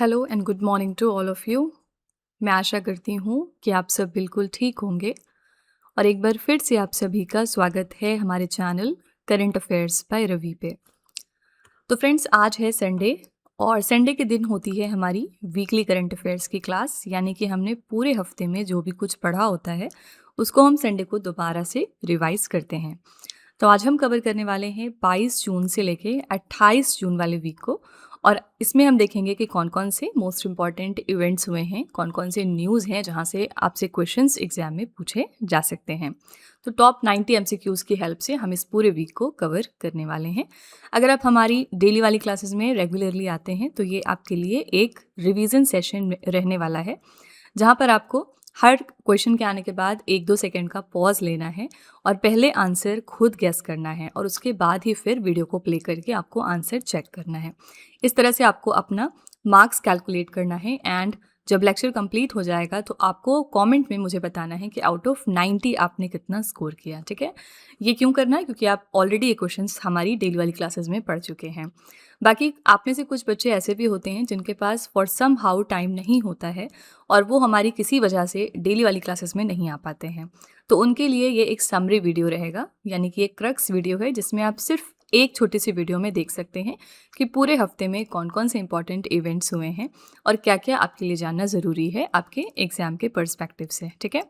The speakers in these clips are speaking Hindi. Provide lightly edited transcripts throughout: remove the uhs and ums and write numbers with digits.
Hello and good morning to all of you. मैं आशा करती हूँ कि आप सब बिल्कुल ठीक होंगे और एक बार फिर से आप सभी का स्वागत है हमारे channel current affairs by Ravi पे। तो फ्रेंड्स, आज है संडे और संडे के दिन होती है हमारी वीकली करंट अफेयर्स की क्लास, यानी कि हमने पूरे हफ्ते में जो भी कुछ पढ़ा होता है उसको हम संडे को दोबारा से रिवाइज करते हैं। तो आज हम कवर करने वाले हैं 22 जून से लेके 28 जून वाले वीक को, और इसमें हम देखेंगे कि कौन कौन से मोस्ट इम्पॉर्टेंट इवेंट्स हुए हैं, कौन कौन से न्यूज़ हैं जहां से आपसे क्वेश्चंस एग्जाम में पूछे जा सकते हैं। तो टॉप 90 एमसीक्यूज़ की हेल्प से हम इस पूरे वीक को कवर करने वाले हैं। अगर आप हमारी डेली वाली क्लासेस में रेगुलरली आते हैं तो ये आपके लिए एक रिवीजन सेशन रहने वाला है, जहाँ पर आपको हर क्वेश्चन के आने के बाद 1-2 सेकंड का पॉज लेना है और पहले आंसर खुद गेस करना है और उसके बाद ही फिर वीडियो को प्ले करके आपको आंसर चेक करना है। इस तरह से आपको अपना मार्क्स कैलकुलेट करना है एंड जब लेक्चर कंप्लीट हो जाएगा तो आपको कमेंट में मुझे बताना है कि आउट ऑफ 90 आपने कितना स्कोर किया। ठीक है, ये क्यों करना है? क्योंकि आप ऑलरेडी ये क्वेश्चंस हमारी डेली वाली क्लासेस में पढ़ चुके हैं। बाकी आप में से कुछ बच्चे ऐसे भी होते हैं जिनके पास फॉर सम हाउ टाइम नहीं होता है और वो हमारी किसी वजह से डेली वाली क्लासेस में नहीं आ पाते हैं। तो उनके लिए ये एक समरी वीडियो रहेगा, यानी कि एक क्रक्स वीडियो है जिसमें आप सिर्फ एक छोटी सी वीडियो में देख सकते हैं कि पूरे हफ्ते में कौन कौन से इंपॉर्टेंट इवेंट्स हुए हैं और क्या क्या आपके लिए जानना ज़रूरी है आपके एग्ज़ाम के पर्सपेक्टिव से। ठीक है,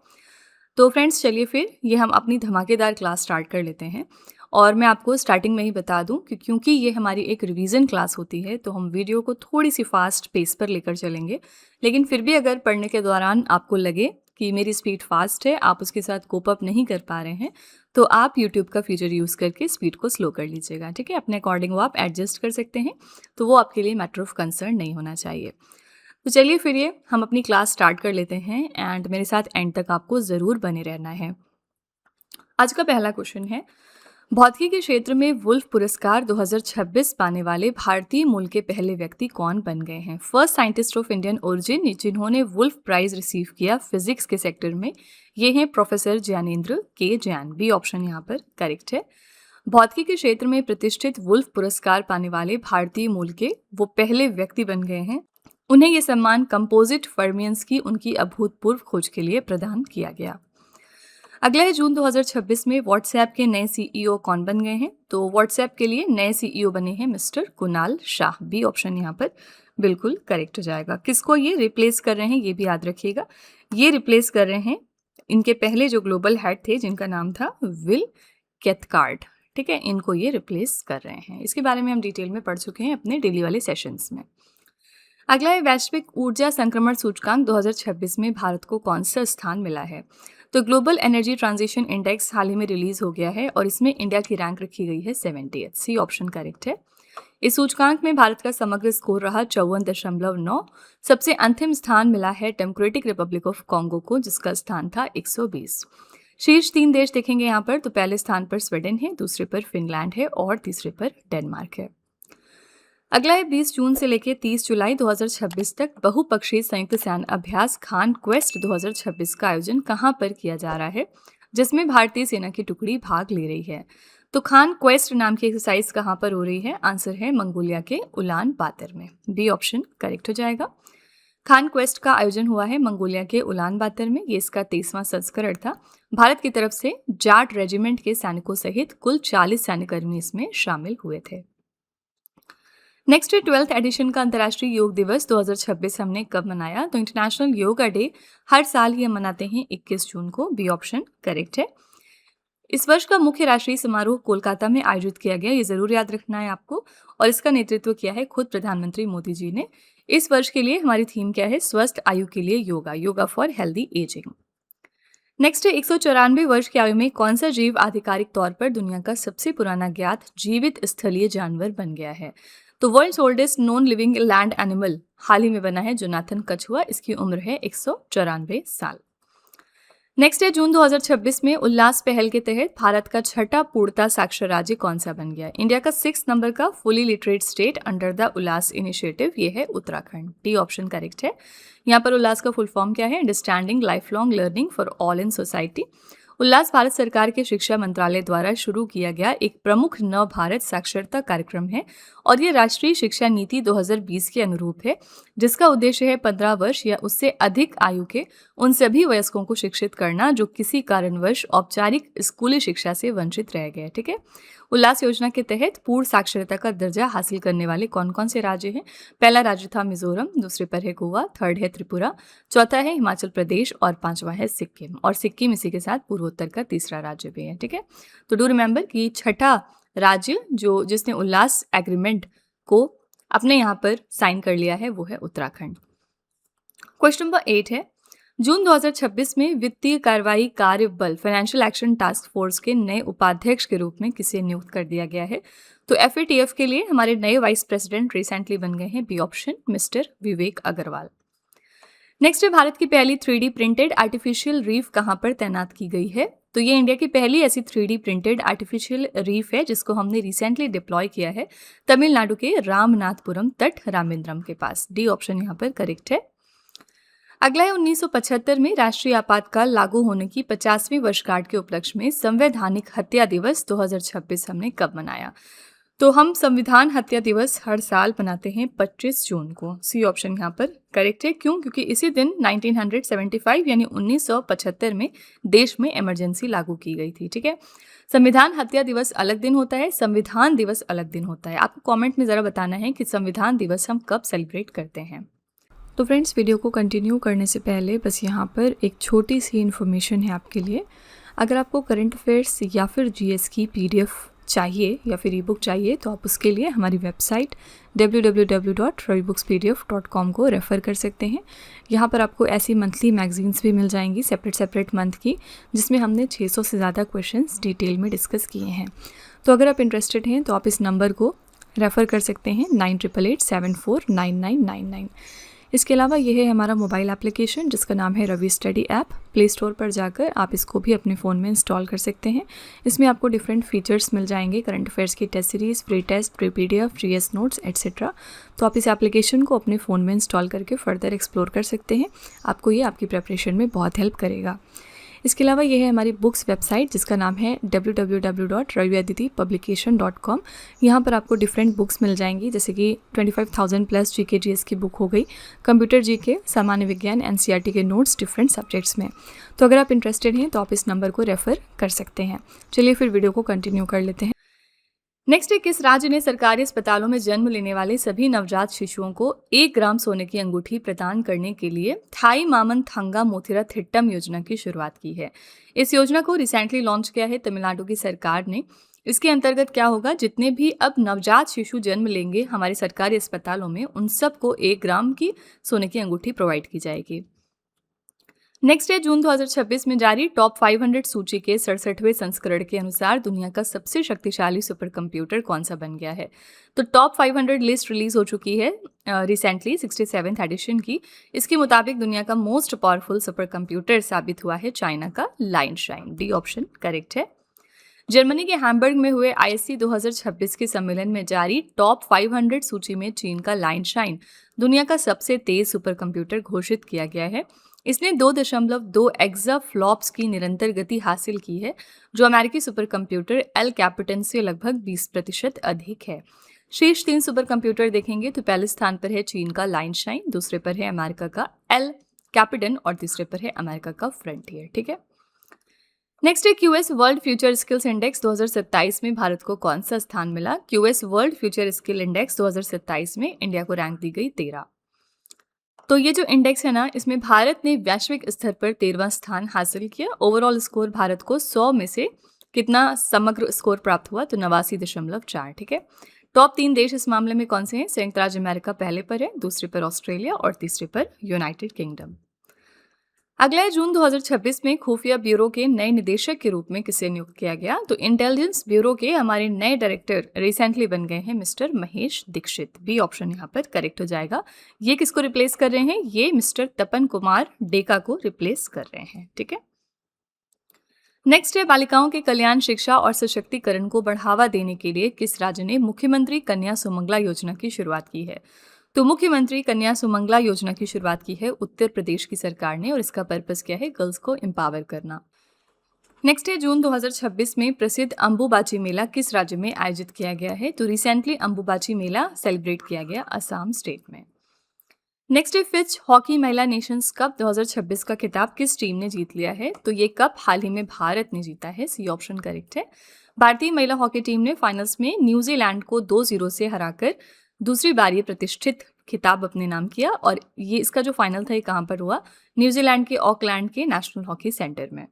तो फ्रेंड्स चलिए फिर ये हम अपनी धमाकेदार क्लास स्टार्ट कर लेते हैं। और मैं आपको स्टार्टिंग में ही बता दूं कि क्योंकि ये हमारी एक रिवीजन क्लास होती है तो हम वीडियो को थोड़ी सी फास्ट पेस पर लेकर चलेंगे, लेकिन फिर भी अगर पढ़ने के दौरान आपको लगे कि मेरी स्पीड फास्ट है, आप उसके साथ कोप अप नहीं कर पा रहे हैं, तो आप यूट्यूब का फीचर यूज़ करके स्पीड को स्लो कर लीजिएगा। ठीक है, अपने अकॉर्डिंग वो आप एडजस्ट कर सकते हैं, तो वो आपके लिए मैटर ऑफ कंसर्न नहीं होना चाहिए। तो चलिए फिर ये हम अपनी क्लास स्टार्ट कर लेते हैं एंड मेरे साथ एंड तक आपको ज़रूर बने रहना है। आज का पहला क्वेश्चन है, भौतिकी के क्षेत्र में वुल्फ पुरस्कार 2026 पाने वाले भारतीय मूल के पहले व्यक्ति कौन बन गए हैं? First scientist of Indian origin जिन्होंने वुल्फ प्राइज रिसीव किया फिजिक्स के सेक्टर में, ये हैं प्रोफेसर ज्ञानेंद्र के जैन। बी ऑप्शन यहाँ पर करेक्ट है। भौतिकी के क्षेत्र में प्रतिष्ठित वुल्फ पुरस्कार पाने वाले भारतीय मूल के वो पहले व्यक्ति बन गए हैं। उन्हें ये सम्मान कंपोजिट फर्मियंस की उनकी अभूतपूर्व खोज के लिए प्रदान किया गया। अगला है, जून 2026 में व्हाट्सएप के नए सीईओ कौन बन गए हैं? तो व्हाट्सएप के लिए नए सीईओ बने हैं mister Kunal Shah. B option यहाँ पर बिल्कुल करेक्ट हो जाएगा। किसको ये रिप्लेस कर रहे हैं ये भी याद रखिएगा, ये रिप्लेस कर रहे हैं इनके पहले जो ग्लोबल हेड थे जिनका नाम था विल कैथकार्ट। ठीक है, इनको ये रिप्लेस कर रहे हैं। इसके बारे में हम डिटेल में पढ़ चुके हैं अपने डेली वाले सेशंस में। अगला है, वैश्विक ऊर्जा संक्रमण सूचकांक 2026 में भारत को कौन सा स्थान मिला है? तो ग्लोबल एनर्जी ट्रांजिशन इंडेक्स हाल ही में रिलीज हो गया है और इसमें इंडिया की रैंक रखी गई है 70। सी ऑप्शन करेक्ट है। इस सूचकांक में भारत का समग्र स्कोर रहा 54.9। सबसे अंतिम स्थान मिला है डेमोक्रेटिक रिपब्लिक ऑफ कॉन्गो को, जिसका स्थान था 120। शीर्ष 3 देश देखेंगे यहाँ पर, तो पहले स्थान पर स्वीडन है, दूसरे पर फिनलैंड है और तीसरे पर डेनमार्क है। अगला है, 20 जून से लेकर 30 जुलाई 2026 तक बहुपक्षीय संयुक्त सैन्य अभ्यास खान क्वेस्ट 2026 का आयोजन कहां पर किया जा रहा है, जिसमें भारतीय सेना की टुकड़ी भाग ले रही है? तो खान क्वेस्ट नाम की एक्सरसाइज कहां पर हो रही है? आंसर है मंगोलिया के उलान बातर में। बी ऑप्शन करेक्ट हो जाएगा। खान क्वेस्ट का आयोजन हुआ है मंगोलिया के उलान बातर में। ये इसका 23वां संस्करण था। भारत की तरफ से जाट रेजिमेंट के सैनिकों सहित कुल 40 सैन्यकर्मी इसमें शामिल हुए थे। नेक्स्ट है, 12th एडिशन का अंतर्राष्ट्रीय योग दिवस 2026 हमने कब मनाया? तो इंटरनेशनल योगा डे हर साल ही हम मनाते हैं 21 जून को। बी ऑप्शन करेक्ट है। इस वर्ष का मुख्य राष्ट्रीय समारोह कोलकाता में आयोजित किया गया, ये जरूर याद रखना है आपको, और इसका नेतृत्व किया है खुद प्रधानमंत्री मोदी जी ने। इस वर्ष के लिए हमारी थीम क्या है? स्वस्थ आयु के लिए yoga, yoga for healthy ageing. Next है, 194 वर्ष की आयु में कौन सा जीव आधिकारिक तौर पर दुनिया का सबसे पुराना ज्ञात जीवित स्थलीय जानवर बन गया है? तो world's oldest non living land animal हाल ही में बना है जोनाथन कछुआ। इसकी उम्र है 194 साल। नेक्स्ट है, जून 2026 में उल्लास पहल के तहत भारत का छठा पूर्णता साक्षर राज्य कौन सा बन गया? इंडिया का 6 नंबर का fully literate state under the Ullas initiative, ये है उत्तराखंड। डी ऑप्शन करेक्ट है। यहाँ पर उल्लास का फुल फॉर्म क्या है? Understanding life long learning for all in society. Ullas Bharat सरकार के शिक्षा मंत्रालय द्वारा शुरू किया गया एक प्रमुख नव भारत साक्षरता कार्यक्रम है और ये राष्ट्रीय शिक्षा नीति 2020 के अनुरूप है, जिसका उद्देश्य है 15 वर्ष या उससे अधिक आयु के उन सभी वयस्कों को शिक्षित करना जो किसी कारणवश औपचारिक स्कूली शिक्षा से वंचित रह गए। ठीक है, उल्लास योजना के तहत पूर्ण साक्षरता का दर्जा हासिल करने वाले कौन कौन से राज्य हैं? पहला राज्य था मिजोरम, दूसरे पर है गोवा, थर्ड है त्रिपुरा, चौथा है हिमाचल प्रदेश और पांचवा है सिक्किम। और सिक्किम इसी के साथ पूर्वोत्तर का तीसरा राज्य भी है। ठीक है, तो डू रिमेंबर कि छठा राज्य जिसने उल्लास एग्रीमेंट को अपने यहाँ पर साइन कर लिया है वो है उत्तराखंड। क्वेश्चन नंबर 8 है, जून 2026 में वित्तीय कार्रवाई कार्य बल फाइनेंशियल एक्शन टास्क फोर्स के नए उपाध्यक्ष के रूप में किसे नियुक्त कर दिया गया है? तो FATF के लिए हमारे नए वाइस प्रेसिडेंट रिसेंटली बन गए हैं, बी ऑप्शन, मिस्टर विवेक अग्रवाल। नेक्स्ट है, भारत की पहली 3D प्रिंटेड आर्टिफिशियल रीफ कहाँ पर तैनात की गई है? तो ये इंडिया की पहली ऐसी 3D प्रिंटेड आर्टिफिशियल रीफ है जिसको हमने रिसेंटली डिप्लॉय किया है तमिलनाडु के रामनाथपुरम तट रामेंद्रम के पास। डी ऑप्शन यहाँ पर करेक्ट है। अगला है, 1975 में राष्ट्रीय आपातकाल लागू होने की 50वीं वर्षगांठ के उपलक्ष्य में संवैधानिक हत्या दिवस 2026 हमने कब मनाया? तो हम संविधान हत्या दिवस हर साल मनाते हैं 25 जून को। सी ऑप्शन यहाँ पर करेक्ट है। क्यों? क्योंकि इसी दिन 1975 यानी 1975 में देश में इमरजेंसी लागू की गई थी। ठीक है, संविधान हत्या दिवस अलग दिन होता है, संविधान दिवस अलग दिन होता है। आपको कमेंट में ज़रा बताना है कि संविधान दिवस हम कब सेलिब्रेट करते हैं। तो फ्रेंड्स, वीडियो को कंटिन्यू करने से पहले बस यहाँ पर एक छोटी सी इन्फॉर्मेशन है आपके लिए। अगर आपको करंट अफेयर्स या फिर GS की PDF चाहिए या फिर ई बुक चाहिए तो आप उसके लिए हमारी वेबसाइट www.ravibooks.pdf.com को रेफ़र कर सकते हैं। यहाँ पर आपको ऐसी मंथली मैगजीन्स भी मिल जाएंगी सेपरेट मंथ की, जिसमें हमने 600 से ज़्यादा क्वेश्चंस डिटेल में डिस्कस किए हैं। तो अगर आप इंटरेस्टेड हैं तो आप इस नंबर को रेफ़र कर सकते हैं 9888749999। इसके अलावा यह है हमारा मोबाइल एप्लीकेशन जिसका नाम है Ravi study app. Play Store पर जाकर आप इसको भी अपने फ़ोन में इंस्टॉल कर सकते हैं। इसमें आपको डिफरेंट फीचर्स मिल जाएंगे, करंट अफेयर्स की test series, free test, pre PDF, GS notes etcetera. तो आप इस एप्लीकेशन को अपने फ़ोन में इंस्टॉल करके फर्दर एक्सप्लोर कर सकते हैं। आपको ये आपकी प्रिपरेशन में बहुत हेल्प करेगा। इसके अलावा ये है हमारी बुक्स वेबसाइट जिसका नाम है www.raviaditipublication.com। यहाँ पर आपको डिफरेंट बुक्स मिल जाएंगी, जैसे कि 25,000+ GK GS की बुक हो गई, कंप्यूटर GK, सामान्य विज्ञान, NCERT के नोट्स डिफरेंट सब्जेक्ट्स में। तो अगर आप इंटरेस्टेड हैं तो आप इस नंबर को रेफ़र कर सकते हैं। चलिए फिर वीडियो को कंटिन्यू कर लेते हैं। नेक्स्ट है, किस राज्य ने सरकारी अस्पतालों में जन्म लेने वाले सभी नवजात शिशुओं को 1 ग्राम सोने की अंगूठी प्रदान करने के लिए थाई मामन थंगा मोथिरा थिट्टम योजना की शुरुआत की है? इस योजना को रिसेंटली लॉन्च किया है तमिलनाडु की सरकार ने। इसके अंतर्गत क्या होगा, जितने भी अब नवजात शिशु जन्म लेंगे हमारे सरकारी अस्पतालों में, उन सबको 1 ग्राम की सोने की अंगूठी प्रोवाइड की जाएगी। नेक्स्ट है, जून 2026 में जारी टॉप 500 सूची के 67वें संस्करण के अनुसार दुनिया का सबसे शक्तिशाली सुपर कंप्यूटर कौन सा बन गया है? तो टॉप 500 लिस्ट रिलीज हो चुकी है रिसेंटली 67th एडिशन की। इसके मुताबिक दुनिया का मोस्ट पावरफुल सुपर कंप्यूटर साबित हुआ है चाइना का लाइनशाइन। डी ऑप्शन करेक्ट है। जर्मनी के हैम्बर्ग में हुए ISC 2026 के सम्मेलन में जारी टॉप 500 सूची में चीन का लाइनशाइन दुनिया का सबसे तेज सुपर कंप्यूटर घोषित किया गया है। इसने 2.2 एक्साफ्लॉप्स की निरंतर गति हासिल की है, जो अमेरिकी सुपर कंप्यूटर एल कैपिटन से लगभग 20% अधिक है। शीर्ष 3 सुपर कंप्यूटर देखेंगे तो पहले स्थान पर है चीन का लाइनशाइन, दूसरे पर है अमेरिका का एल कैपिटन और तीसरे पर है अमेरिका का फ्रंटियर। ठीक है, नेक्स्ट है, QS world future skills index 2027 में भारत को कौन सा स्थान मिला? QS world future skill index 2027 में इंडिया को रैंक दी गई 13। तो ये जो इंडेक्स है ना, इसमें भारत ने वैश्विक स्तर पर 13वां स्थान हासिल किया। ओवरऑल स्कोर भारत को 100 में से कितना समग्र स्कोर प्राप्त हुआ? तो 89.4। ठीक है, टॉप 3 देश इस मामले में कौन से हैं? संयुक्त राज्य अमेरिका पहले पर है, दूसरे पर ऑस्ट्रेलिया और तीसरे पर यूनाइटेड किंगडम। अगला है, जून 2026 में खुफिया ब्यूरो के नए निदेशक के रूप में किसे नियुक्त किया गया? तो इंटेलिजेंस ब्यूरो के हमारे नए डायरेक्टर रिसेंटली बन गए हैं mister Mahesh Dikshit. B option यहाँ पर करेक्ट हो जाएगा। ये किसको रिप्लेस कर रहे हैं? ये मिस्टर तपन कुमार डेका को रिप्लेस कर रहे हैं। ठीक है, नेक्स्ट है, बालिकाओं के कल्याण, शिक्षा और सशक्तिकरण को बढ़ावा देने के लिए किस राज्य ने मुख्यमंत्री कन्या सुमंगला योजना की शुरुआत की है? तो मुख्यमंत्री कन्या सुमंगला योजना की शुरुआत की है उत्तर प्रदेश की सरकार ने, और इसका पर्पस क्या है? गर्ल्स को एम्पावर करना। नेक्स्ट है जून 2026 में प्रसिद्ध अंबुबाची मेला किस राज्य में आयोजित किया गया है? तो रिसेंटली अंबुबाची मेला सेलिब्रेट किया गया असम स्टेट में। नेक्स्ट है फिच हॉकी महिला नेशंस कप 2026 का खिताब किस टीम ने जीत लिया है? तो ये कप हाल ही में भारत ने जीता है, सी ऑप्शन करेक्ट है। भारतीय महिला हॉकी टीम ने फाइनल्स में न्यूजीलैंड को 2-0 से हराकर दूसरी बार ये प्रतिष्ठित खिताब अपने नाम किया, और ये इसका जो फाइनल था ये कहाँ पर हुआ? न्यूजीलैंड के ऑकलैंड के नेशनल हॉकी सेंटर में।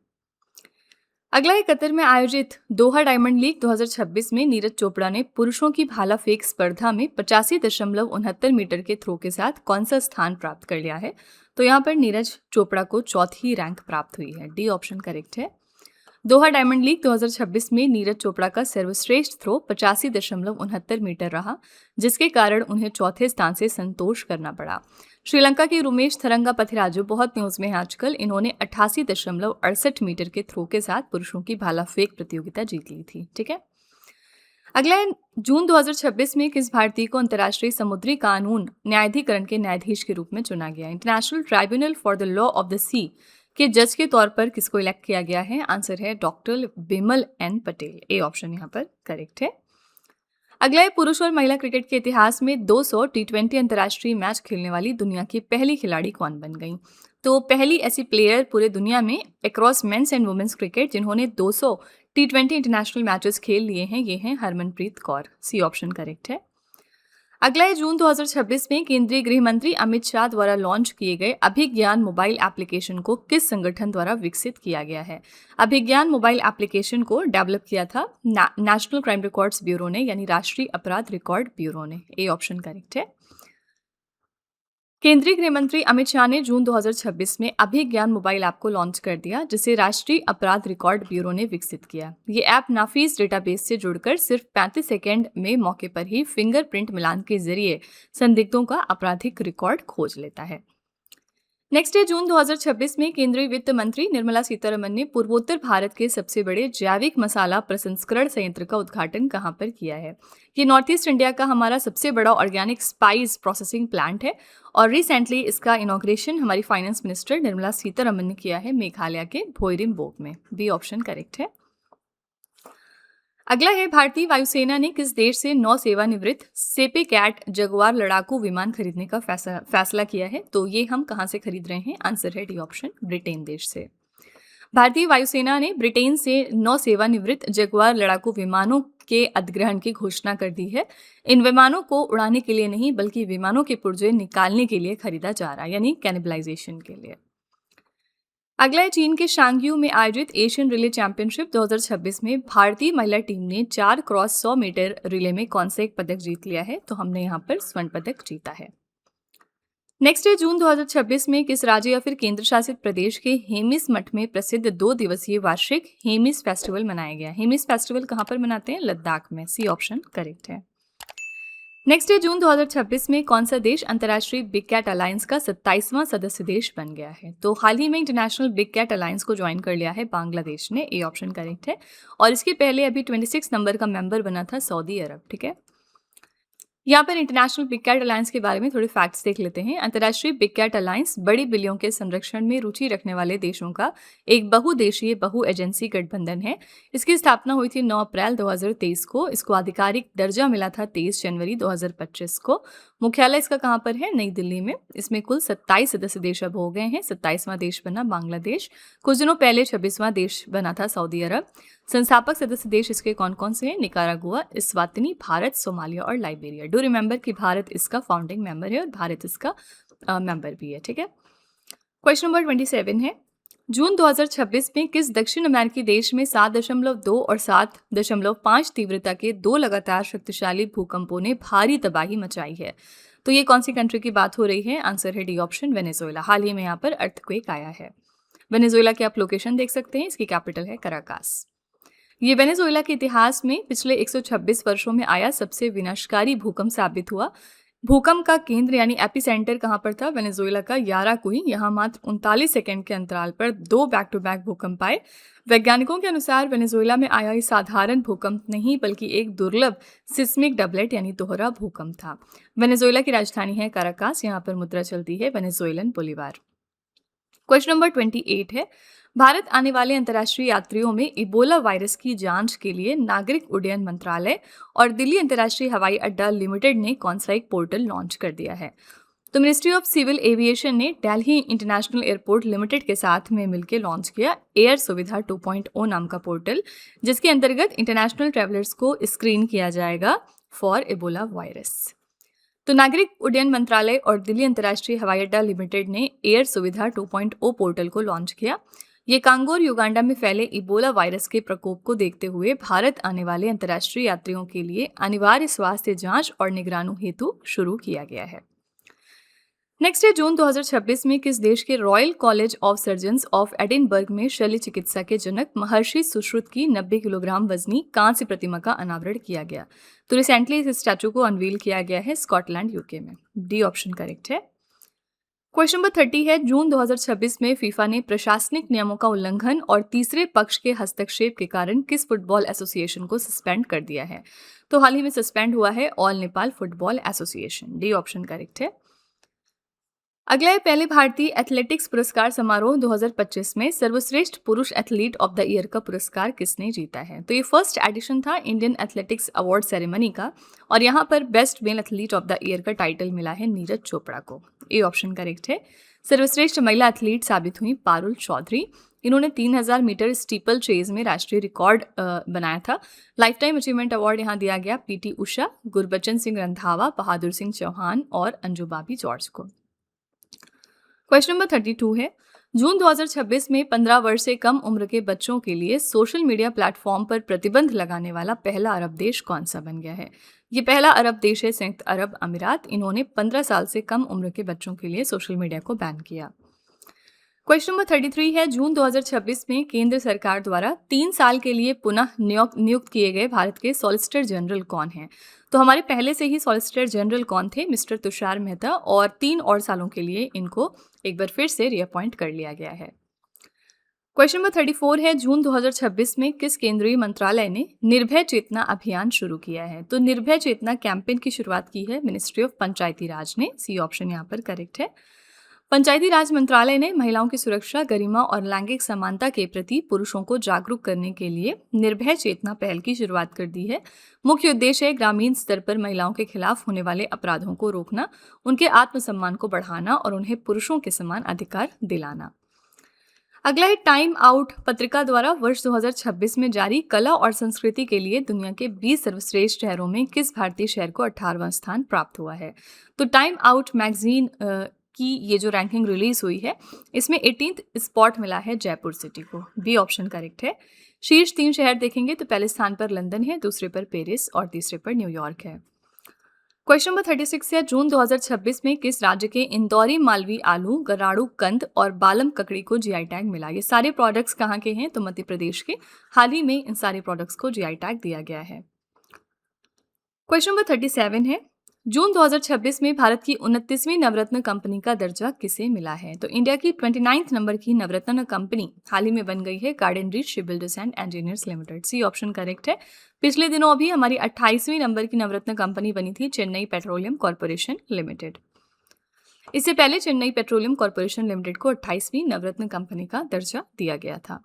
अगला है कतर में आयोजित दोहा डायमंड लीग 2026 में नीरज चोपड़ा ने पुरुषों की भाला फेंक स्पर्धा में 85.69 मीटर के थ्रो के साथ कौन सा स्थान प्राप्त कर लिया है? तो यहाँ पर नीरज चोपड़ा को चौथी रैंक प्राप्त हुई है, डी ऑप्शन करेक्ट है। दोहा डायमंड लीग 2026 में नीरज चोपड़ा का सर्वश्रेष्ठ थ्रो 85.69 मीटर रहा, जिसके कारण उन्हें चौथे स्थान से संतोष करना पड़ा। श्रीलंका के रुमेश थरंगा पथिराजू बहुत न्यूज में है आजकल। इन्होंने 88.68 मीटर के थ्रो के साथ पुरुषों की भाला फेंक प्रतियोगिता जीत ली थी। ठीक है, अगला है जून 2026 में किस भारतीय को अंतर्राष्ट्रीय समुद्री कानून न्यायाधिकरण के न्यायाधीश के रूप में चुना गया? International tribunal for the law of the sea के जज के तौर पर किसको इलेक्ट किया गया है? आंसर है doctor Bimal N Patel, A option यहाँ पर करेक्ट है। अगला है पुरुष और महिला क्रिकेट के इतिहास में 200 टी20 अंतर्राष्ट्रीय मैच खेलने वाली दुनिया की पहली खिलाड़ी कौन बन गई? तो पहली ऐसी प्लेयर पूरे दुनिया में across men's and women's cricket जिन्होंने 200 टी20 इंटरनेशनल मैचेस खेल लिए हैं, ये हैं Harmanpreet Kaur, C option correct है। अगला है जून 2026 में केंद्रीय गृह मंत्री अमित शाह द्वारा लॉन्च किए गए अभिज्ञान मोबाइल एप्लीकेशन को किस संगठन द्वारा विकसित किया गया है? अभिज्ञान मोबाइल एप्लीकेशन को डेवलप किया था नेशनल क्राइम रिकॉर्ड्स ब्यूरो ने, यानी राष्ट्रीय अपराध रिकॉर्ड ब्यूरो ने, ए ऑप्शन करेक्ट है। केंद्रीय गृह मंत्री अमित शाह ने जून 2026 में अभिज्ञान मोबाइल ऐप को लॉन्च कर दिया, जिसे राष्ट्रीय अपराध रिकॉर्ड ब्यूरो ने विकसित किया। ये ऐप नाफीस डेटाबेस से जुड़कर सिर्फ 35 सेकंड में मौके पर ही फिंगरप्रिंट मिलान के जरिए संदिग्धों का आपराधिक रिकॉर्ड खोज लेता है। नेक्स्ट है जून 2026 में केंद्रीय वित्त मंत्री निर्मला सीतारमण ने पूर्वोत्तर भारत के सबसे बड़े जैविक मसाला प्रसंस्करण संयंत्र का उद्घाटन कहां पर किया है? ये नॉर्थ ईस्ट इंडिया का हमारा सबसे बड़ा ऑर्गेनिक स्पाइस प्रोसेसिंग प्लांट है, और रिसेंटली इसका इनॉग्रेशन हमारी फाइनेंस मिनिस्टर निर्मला सीतारमण ने किया है मेघालय के भोइरिमबोक में, बी ऑप्शन करेक्ट है। अगला है भारतीय वायुसेना ने किस देश से नौसेवानिवृत्त सेपे कैट जगुआर लड़ाकू विमान खरीदने का फैसला किया है? तो ये हम कहां से खरीद रहे हैं? आंसर है डी ऑप्शन, ब्रिटेन देश से। भारतीय वायुसेना ने ब्रिटेन से नौसेवानिवृत्त जगुआर लड़ाकू विमानों के अधिग्रहण की घोषणा कर दी है। इन विमानों को उड़ाने के लिए नहीं, बल्कि विमानों के पुर्जे निकालने के लिए खरीदा जा रहा है, यानी कैनिबलाइजेशन के लिए। अगला है चीन के शांगयू में आयोजित एशियन रिले चैंपियनशिप 2026 में भारतीय महिला टीम ने 4 क्रॉस 100 मीटर रिले में कौन सा एक पदक जीत लिया है? तो हमने यहाँ पर स्वर्ण पदक जीता है। नेक्स्ट है जून 2026 में किस राज्य या फिर केंद्र शासित प्रदेश के हेमिस मठ में प्रसिद्ध 2 दिवसीय वार्षिक हेमिस फेस्टिवल मनाया गया? हेमिस फेस्टिवल कहाँ पर मनाते हैं? लद्दाख में, सी ऑप्शन करेक्ट है। नेक्स्ट है जून 2026 में कौन सा देश अंतर्राष्ट्रीय बिग कैट अलायंस का 27वां सदस्य देश बन गया है? तो हाल ही में इंटरनेशनल बिग कैट अलायंस को ज्वाइन कर लिया है बांग्लादेश ने, ए ऑप्शन करेक्ट है। और इसके पहले अभी 26 नंबर का मेंबर बना था सऊदी अरब। ठीक है, यहाँ पर इंटरनेशनल बिग कैट अलायंस के बारे में थोड़े फैक्ट्स देख लेते हैं। अंतर्राष्ट्रीय बिग कैट अलायंस बड़ी बिल्लियों के संरक्षण में रुचि रखने वाले देशों का एक बहुदेशीय बहु एजेंसी गठबंधन है। इसकी स्थापना हुई थी 9 अप्रैल 2023 को। इसको आधिकारिक दर्जा मिला था 23 जनवरी 2025 को। मुख्यालय इसका कहाँ पर है? नई दिल्ली में। इसमें कुल 27 सदस्य देश अब हो गए हैं। 27वां देश बना बांग्लादेश। कुछ दिनों पहले 26वां देश बना था सऊदी अरब। संस्थापक सदस्य देश इसके कौन कौन से हैं? निकारागुआ, इस्वातिनी, भारत, सोमालिया और लाइबेरिया। डू रिमेंबर कि भारत इसका फाउंडिंग मेंबर है और भारत इसका मेंबर भी है। ठीक है, क्वेश्चन नंबर 27 है, जून 2026 में किस दक्षिण अमेरिकी देश में 7.2 और 7.5 तीव्रता के 2 लगातार शक्तिशाली भूकंपों ने भारी तबाही मचाई है? तो ये कौन सी कंट्री की बात हो रही है? आंसर है डी ऑप्शन, वेनेजुएला। हाल ही में यहाँ पर अर्थक्वेक आया है। वेनेजुएला की आप लोकेशन देख सकते हैं, इसकी कैपिटल है कराकास। ये वेनेजुएला के इतिहास में पिछले 126 वर्षों में आया सबसे विनाशकारी भूकंप साबित हुआ। भूकंप का केंद्र यानी एपिसेंटर कहाँ पर था? वेनेजुएला का याराकुई। यहाँ मात्र 39 सेकंड के अंतराल पर 2 बैक टू बैक भूकंप आए। वैज्ञानिकों के अनुसार वेनेजुएला में आया ये साधारण भूकंप नहीं, बल्कि एक दुर्लभ सिस्मिक डबलेट यानी दोहरा भूकंप था। वेनेजुएला की राजधानी है काराकास। यहाँ पर मुद्रा चलती है वेनेजुएलन बोलीवार। क्वेश्चन नंबर 28 है, भारत आने वाले अंतर्राष्ट्रीय यात्रियों में इबोला वायरस की जांच के लिए नागरिक उड्डयन मंत्रालय और दिल्ली अंतर्राष्ट्रीय हवाई अड्डा लिमिटेड ने कौन सा एक पोर्टल लॉन्च कर दिया है? तो मिनिस्ट्री ऑफ सिविल एविएशन ने दिल्ली इंटरनेशनल एयरपोर्ट लिमिटेड के साथ में मिलकर लॉन्च किया एयर सुविधा 2.0 नाम का पोर्टल, जिसके अंतर्गत इंटरनेशनल ट्रैवलर्स को स्क्रीन किया जाएगा फॉर इबोला वायरस। तो नागरिक उड्डयन मंत्रालय और दिल्ली अंतर्राष्ट्रीय हवाई अड्डा लिमिटेड ने एयर सुविधा 2.0 पोर्टल को लॉन्च किया। ये कांगोर युगांडा में फैले इबोला वायरस के प्रकोप को देखते हुए भारत आने वाले अंतर्राष्ट्रीय यात्रियों के लिए अनिवार्य स्वास्थ्य जांच और निगरानी हेतु शुरू किया गया है। नेक्स्ट है, जून 2026 में किस देश के royal college of surgeons of Edinburgh में शल्य चिकित्सा के जनक महर्षि सुश्रुत की 90 किलोग्राम वजनी कांस्य प्रतिमा का अनावरण किया गया? तो रिसेंटली इस स्टैचू को अनवील किया गया है स्कॉटलैंड यूके में। डी ऑप्शन करेक्ट है। क्वेश्चन नंबर 30 है, जून 2026 में फीफा ने प्रशासनिक नियमों का उल्लंघन और तीसरे पक्ष के हस्तक्षेप के कारण किस फुटबॉल एसोसिएशन को सस्पेंड कर दिया है? तो हाल ही में सस्पेंड हुआ है all Nepal football association. D option correct है। अगला है, पहले भारतीय एथलेटिक्स पुरस्कार समारोह 2025 में सर्वश्रेष्ठ पुरुष एथलीट ऑफ द ईयर का पुरस्कार किसने जीता है? तो ये फर्स्ट एडिशन था इंडियन एथलेटिक्स अवार्ड सेरेमनी का, और यहाँ पर best male athlete of the year का टाइटल मिला है नीरज चोपड़ा को। ए ऑप्शन करेक्ट है। सर्वश्रेष्ठ महिला एथलीट साबित हुई पारुल चौधरी। इन्होंने 3000 मीटर स्टीपल चेज में राष्ट्रीय रिकॉर्ड बनाया था। लाइफ टाइम अचीवमेंट अवार्ड यहाँ दिया गया पीटी उषा, गुरबचन सिंह रंधावा, बहादुर सिंह चौहान और अंजू बाबी जॉर्ज को। क्वेश्चन नंबर 32 है, जून 2026 में 15 वर्ष से कम उम्र के बच्चों के लिए सोशल मीडिया प्लेटफॉर्म पर प्रतिबंध लगाने वाला पहला अरब देश कौन सा बन गया है? ये पहला अरब देश है संयुक्त अरब अमीरात। इन्होंने 15 साल से कम उम्र के बच्चों के लिए सोशल मीडिया को बैन किया। क्वेश्चन नंबर 33 है, जून 2026 में केंद्र सरकार द्वारा 3 साल के लिए पुनः नियुक्त किए गए भारत के सॉलिसिटर जनरल कौन हैं? तो हमारे पहले से ही सॉलिसिटर जनरल कौन थे? मिस्टर तुषार मेहता, और 3 और सालों के लिए इनको एक बार फिर से रीअपॉइंट कर लिया गया है। क्वेश्चन नंबर 34 है, जून 2026 में किस केंद्रीय मंत्रालय ने निर्भय चेतना अभियान शुरू किया है? तो निर्भय चेतना कैंपेन की शुरुआत की है मिनिस्ट्री ऑफ पंचायती राज ने। सी ऑप्शन यहाँ पर करेक्ट है। पंचायती राज मंत्रालय ने महिलाओं की सुरक्षा, गरिमा और लैंगिक समानता के प्रति पुरुषों को जागरूक करने के लिए निर्भय चेतना पहल की शुरुआत कर दी है। मुख्य उद्देश्य है ग्रामीण स्तर पर महिलाओं के खिलाफ होने वाले अपराधों को रोकना, उनके आत्मसम्मान को बढ़ाना और उन्हें पुरुषों के समान अधिकार दिलाना। अगला है, टाइम आउट पत्रिका द्वारा वर्ष 2026 में जारी कला और संस्कृति के लिए दुनिया के 20 सर्वश्रेष्ठ शहरों में किस भारतीय शहर को 18वां स्थान प्राप्त हुआ है? तो टाइम आउट मैगजीन की ये जो रैंकिंग रिलीज हुई है, इसमें 18th स्पॉट मिला है जयपुर सिटी को। बी ऑप्शन करेक्ट है। शीर्ष 3 शहर देखेंगे तो पहले स्थान पर लंदन है, दूसरे पर पेरिस और तीसरे पर न्यूयॉर्क है। क्वेश्चन नंबर 36 है, जून 2026 में किस राज्य के इंदौरी मालवी आलू, गराड़ू कंद और बालम ककड़ी को जीआई टैग मिला? ये सारे प्रोडक्ट्स कहाँ के हैं? तो मध्य प्रदेश के। हाल ही में इन सारे प्रोडक्ट्स को जीआई टैग दिया गया है। क्वेश्चन नंबर 37 है, जून 2026 में भारत की 29वीं नवरत्न कंपनी का दर्जा किसे मिला है? तो इंडिया की 29th नंबर की नवरत्न कंपनी हाल ही में बन गई है Garden Reach Shipbuilders and Engineers Limited. C option correct है। पिछले दिनों अभी हमारी 28वीं नंबर की नवरत्न कंपनी बनी थी चेन्नई पेट्रोलियम कॉर्पोरेशन लिमिटेड। इससे पहले चेन्नई पेट्रोलियम कॉर्पोरेशन लिमिटेड को 28वीं नवरत्न कंपनी का दर्जा दिया गया था।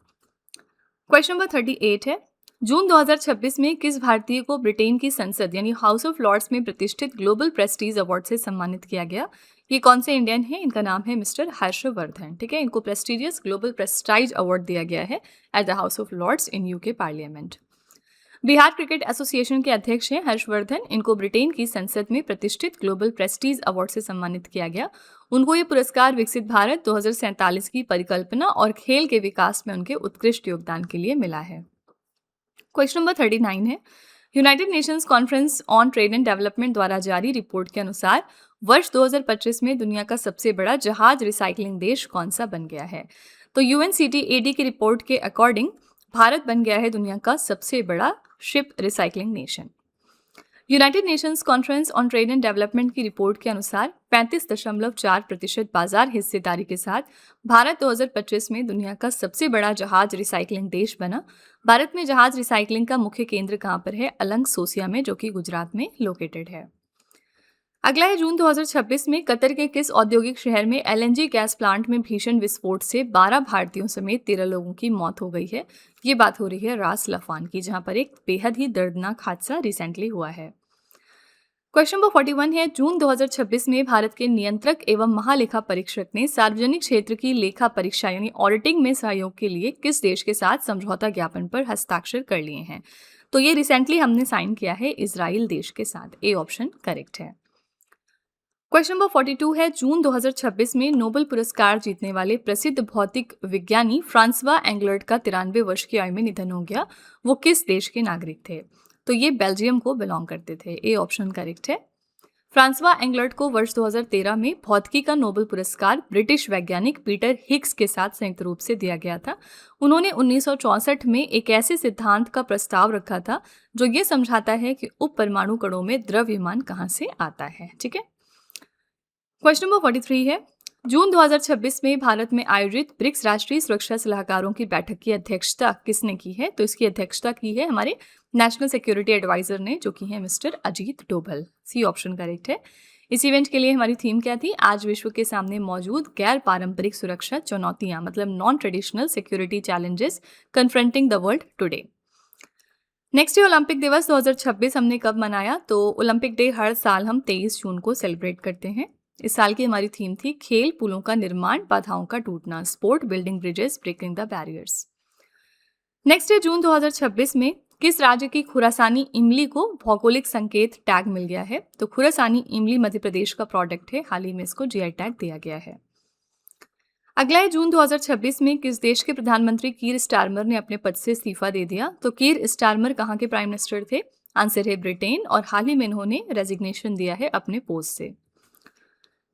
क्वेश्चन नंबर 38 है, जून 2026 में किस भारतीय को ब्रिटेन की संसद यानी हाउस ऑफ लॉर्ड्स में प्रतिष्ठित ग्लोबल प्रेस्टीज अवार्ड से सम्मानित किया गया? ये कौन से इंडियन हैं? इनका नाम है मिस्टर हर्षवर्धन। ठीक है, इनको प्रेस्टीजियस ग्लोबल प्रेस्टाइज अवार्ड दिया गया है at the House of Lords in UK parliament. Bihar cricket association के अध्यक्ष हैं हर्षवर्धन। इनको ब्रिटेन की संसद में प्रतिष्ठित ग्लोबल प्रेस्टीज अवार्ड से सम्मानित किया गया। उनको ये पुरस्कार विकसित भारत 2047 की परिकल्पना और खेल के विकास में उनके उत्कृष्ट योगदान के लिए मिला है। क्वेश्चन नंबर 39 है, United Nations conference on trade and development द्वारा जारी रिपोर्ट के अनुसार वर्ष 2025 में दुनिया का सबसे बड़ा जहाज रिसाइकलिंग देश कौन सा बन गया है? तो यूएनसीटीएडी की रिपोर्ट के अकॉर्डिंग भारत बन गया है दुनिया का सबसे बड़ा ship recycling nation. United Nations conference on trade and development की रिपोर्ट के अनुसार 35.4% बाजार हिस्सेदारी के साथ भारत 2025 में दुनिया का सबसे बड़ा जहाज रिसाइकलिंग देश बना। भारत में जहाज रिसाइकलिंग का मुख्य केंद्र कहाँ पर है? अलंग सोसिया में, जो कि गुजरात में लोकेटेड है। अगला है जून 2026 में कतर के किस औद्योगिक शहर में एलएनजी गैस प्लांट में भीषण विस्फोट से 12 भारतीयों समेत 13 लोगों की मौत हो गई है। ये बात हो रही है रास लफान की, जहां पर एक बेहद ही दर्दनाक हादसा रिसेंटली हुआ है। क्वेश्चन नंबर 41 है, जून 2026 में भारत के नियंत्रक एवं महालेखा परीक्षक ने सार्वजनिक क्षेत्र की लेखा परीक्षा यानी ऑडिटिंग में सहयोग के लिए किस देश के साथ समझौता ज्ञापन पर हस्ताक्षर कर लिए हैं? तो ये रिसेंटली हमने साइन किया है इजराइल देश के साथ। ए ऑप्शन करेक्ट है। क्वेश्चन नंबर 42 है, जून 2026 में नोबेल पुरस्कार जीतने वाले प्रसिद्ध भौतिक विज्ञानी फ्रांसवा एंगलर्ट का 93 वर्ष की आयु में निधन हो गया। वो किस देश के नागरिक थे? तो ये बेल्जियम को बिलोंग करते थे। ए ऑप्शन करेक्ट है। फ्रांसवा एंगलर्ट को वर्ष 2013 में भौतिकी का नोबेल पुरस्कार ब्रिटिश वैज्ञानिक पीटर हिग्स के साथ संयुक्त रूप से दिया गया था। उन्होंने 1964 में एक ऐसे सिद्धांत का प्रस्ताव रखा था जो ये समझाता है कि उप परमाणु कणों में द्रव्यमान कहाँ से आता है। ठीक है। क्वेश्चन नंबर 43 है, जून 2026 में भारत में आयोजित ब्रिक्स राष्ट्रीय सुरक्षा सलाहकारों की बैठक की अध्यक्षता किसने की है? तो इसकी अध्यक्षता की है हमारे नेशनल सिक्योरिटी एडवाइजर ने, जो कि है mister Ajit Doval. C option correct है। इस इवेंट के लिए हमारी थीम क्या थी? आज विश्व के सामने मौजूद गैर पारंपरिक सुरक्षा चुनौतियां, मतलब non traditional security challenges confronting the world today. Next है ओलंपिक दिवस 2026 हमने कब मनाया? तो ओलंपिक डे हर साल हम 23 जून को सेलिब्रेट करते हैं। इस साल की हमारी थीम थी खेल पुलों का निर्माण, बाधाओं का टूटना, sport building bridges, breaking the barriers. Next है जून 2026 में किस राज्य की खुरासानी इमली को भौगोलिक संकेत टैग मिल गया है? तो खुरासानी इमली मध्य प्रदेश का प्रोडक्ट है, हाल ही में इसको जीआई टैग दिया गया है। अगला है जून 2026 में किस देश के प्रधानमंत्री कीर स्टारमर ने अपने पद से इस्तीफा दे दिया? तो कीर स्टारमर कहाँ के प्राइम मिनिस्टर थे? आंसर है ब्रिटेन, और हाल ही में इन्होंने रेजिग्नेशन दिया है अपने पोस्ट से।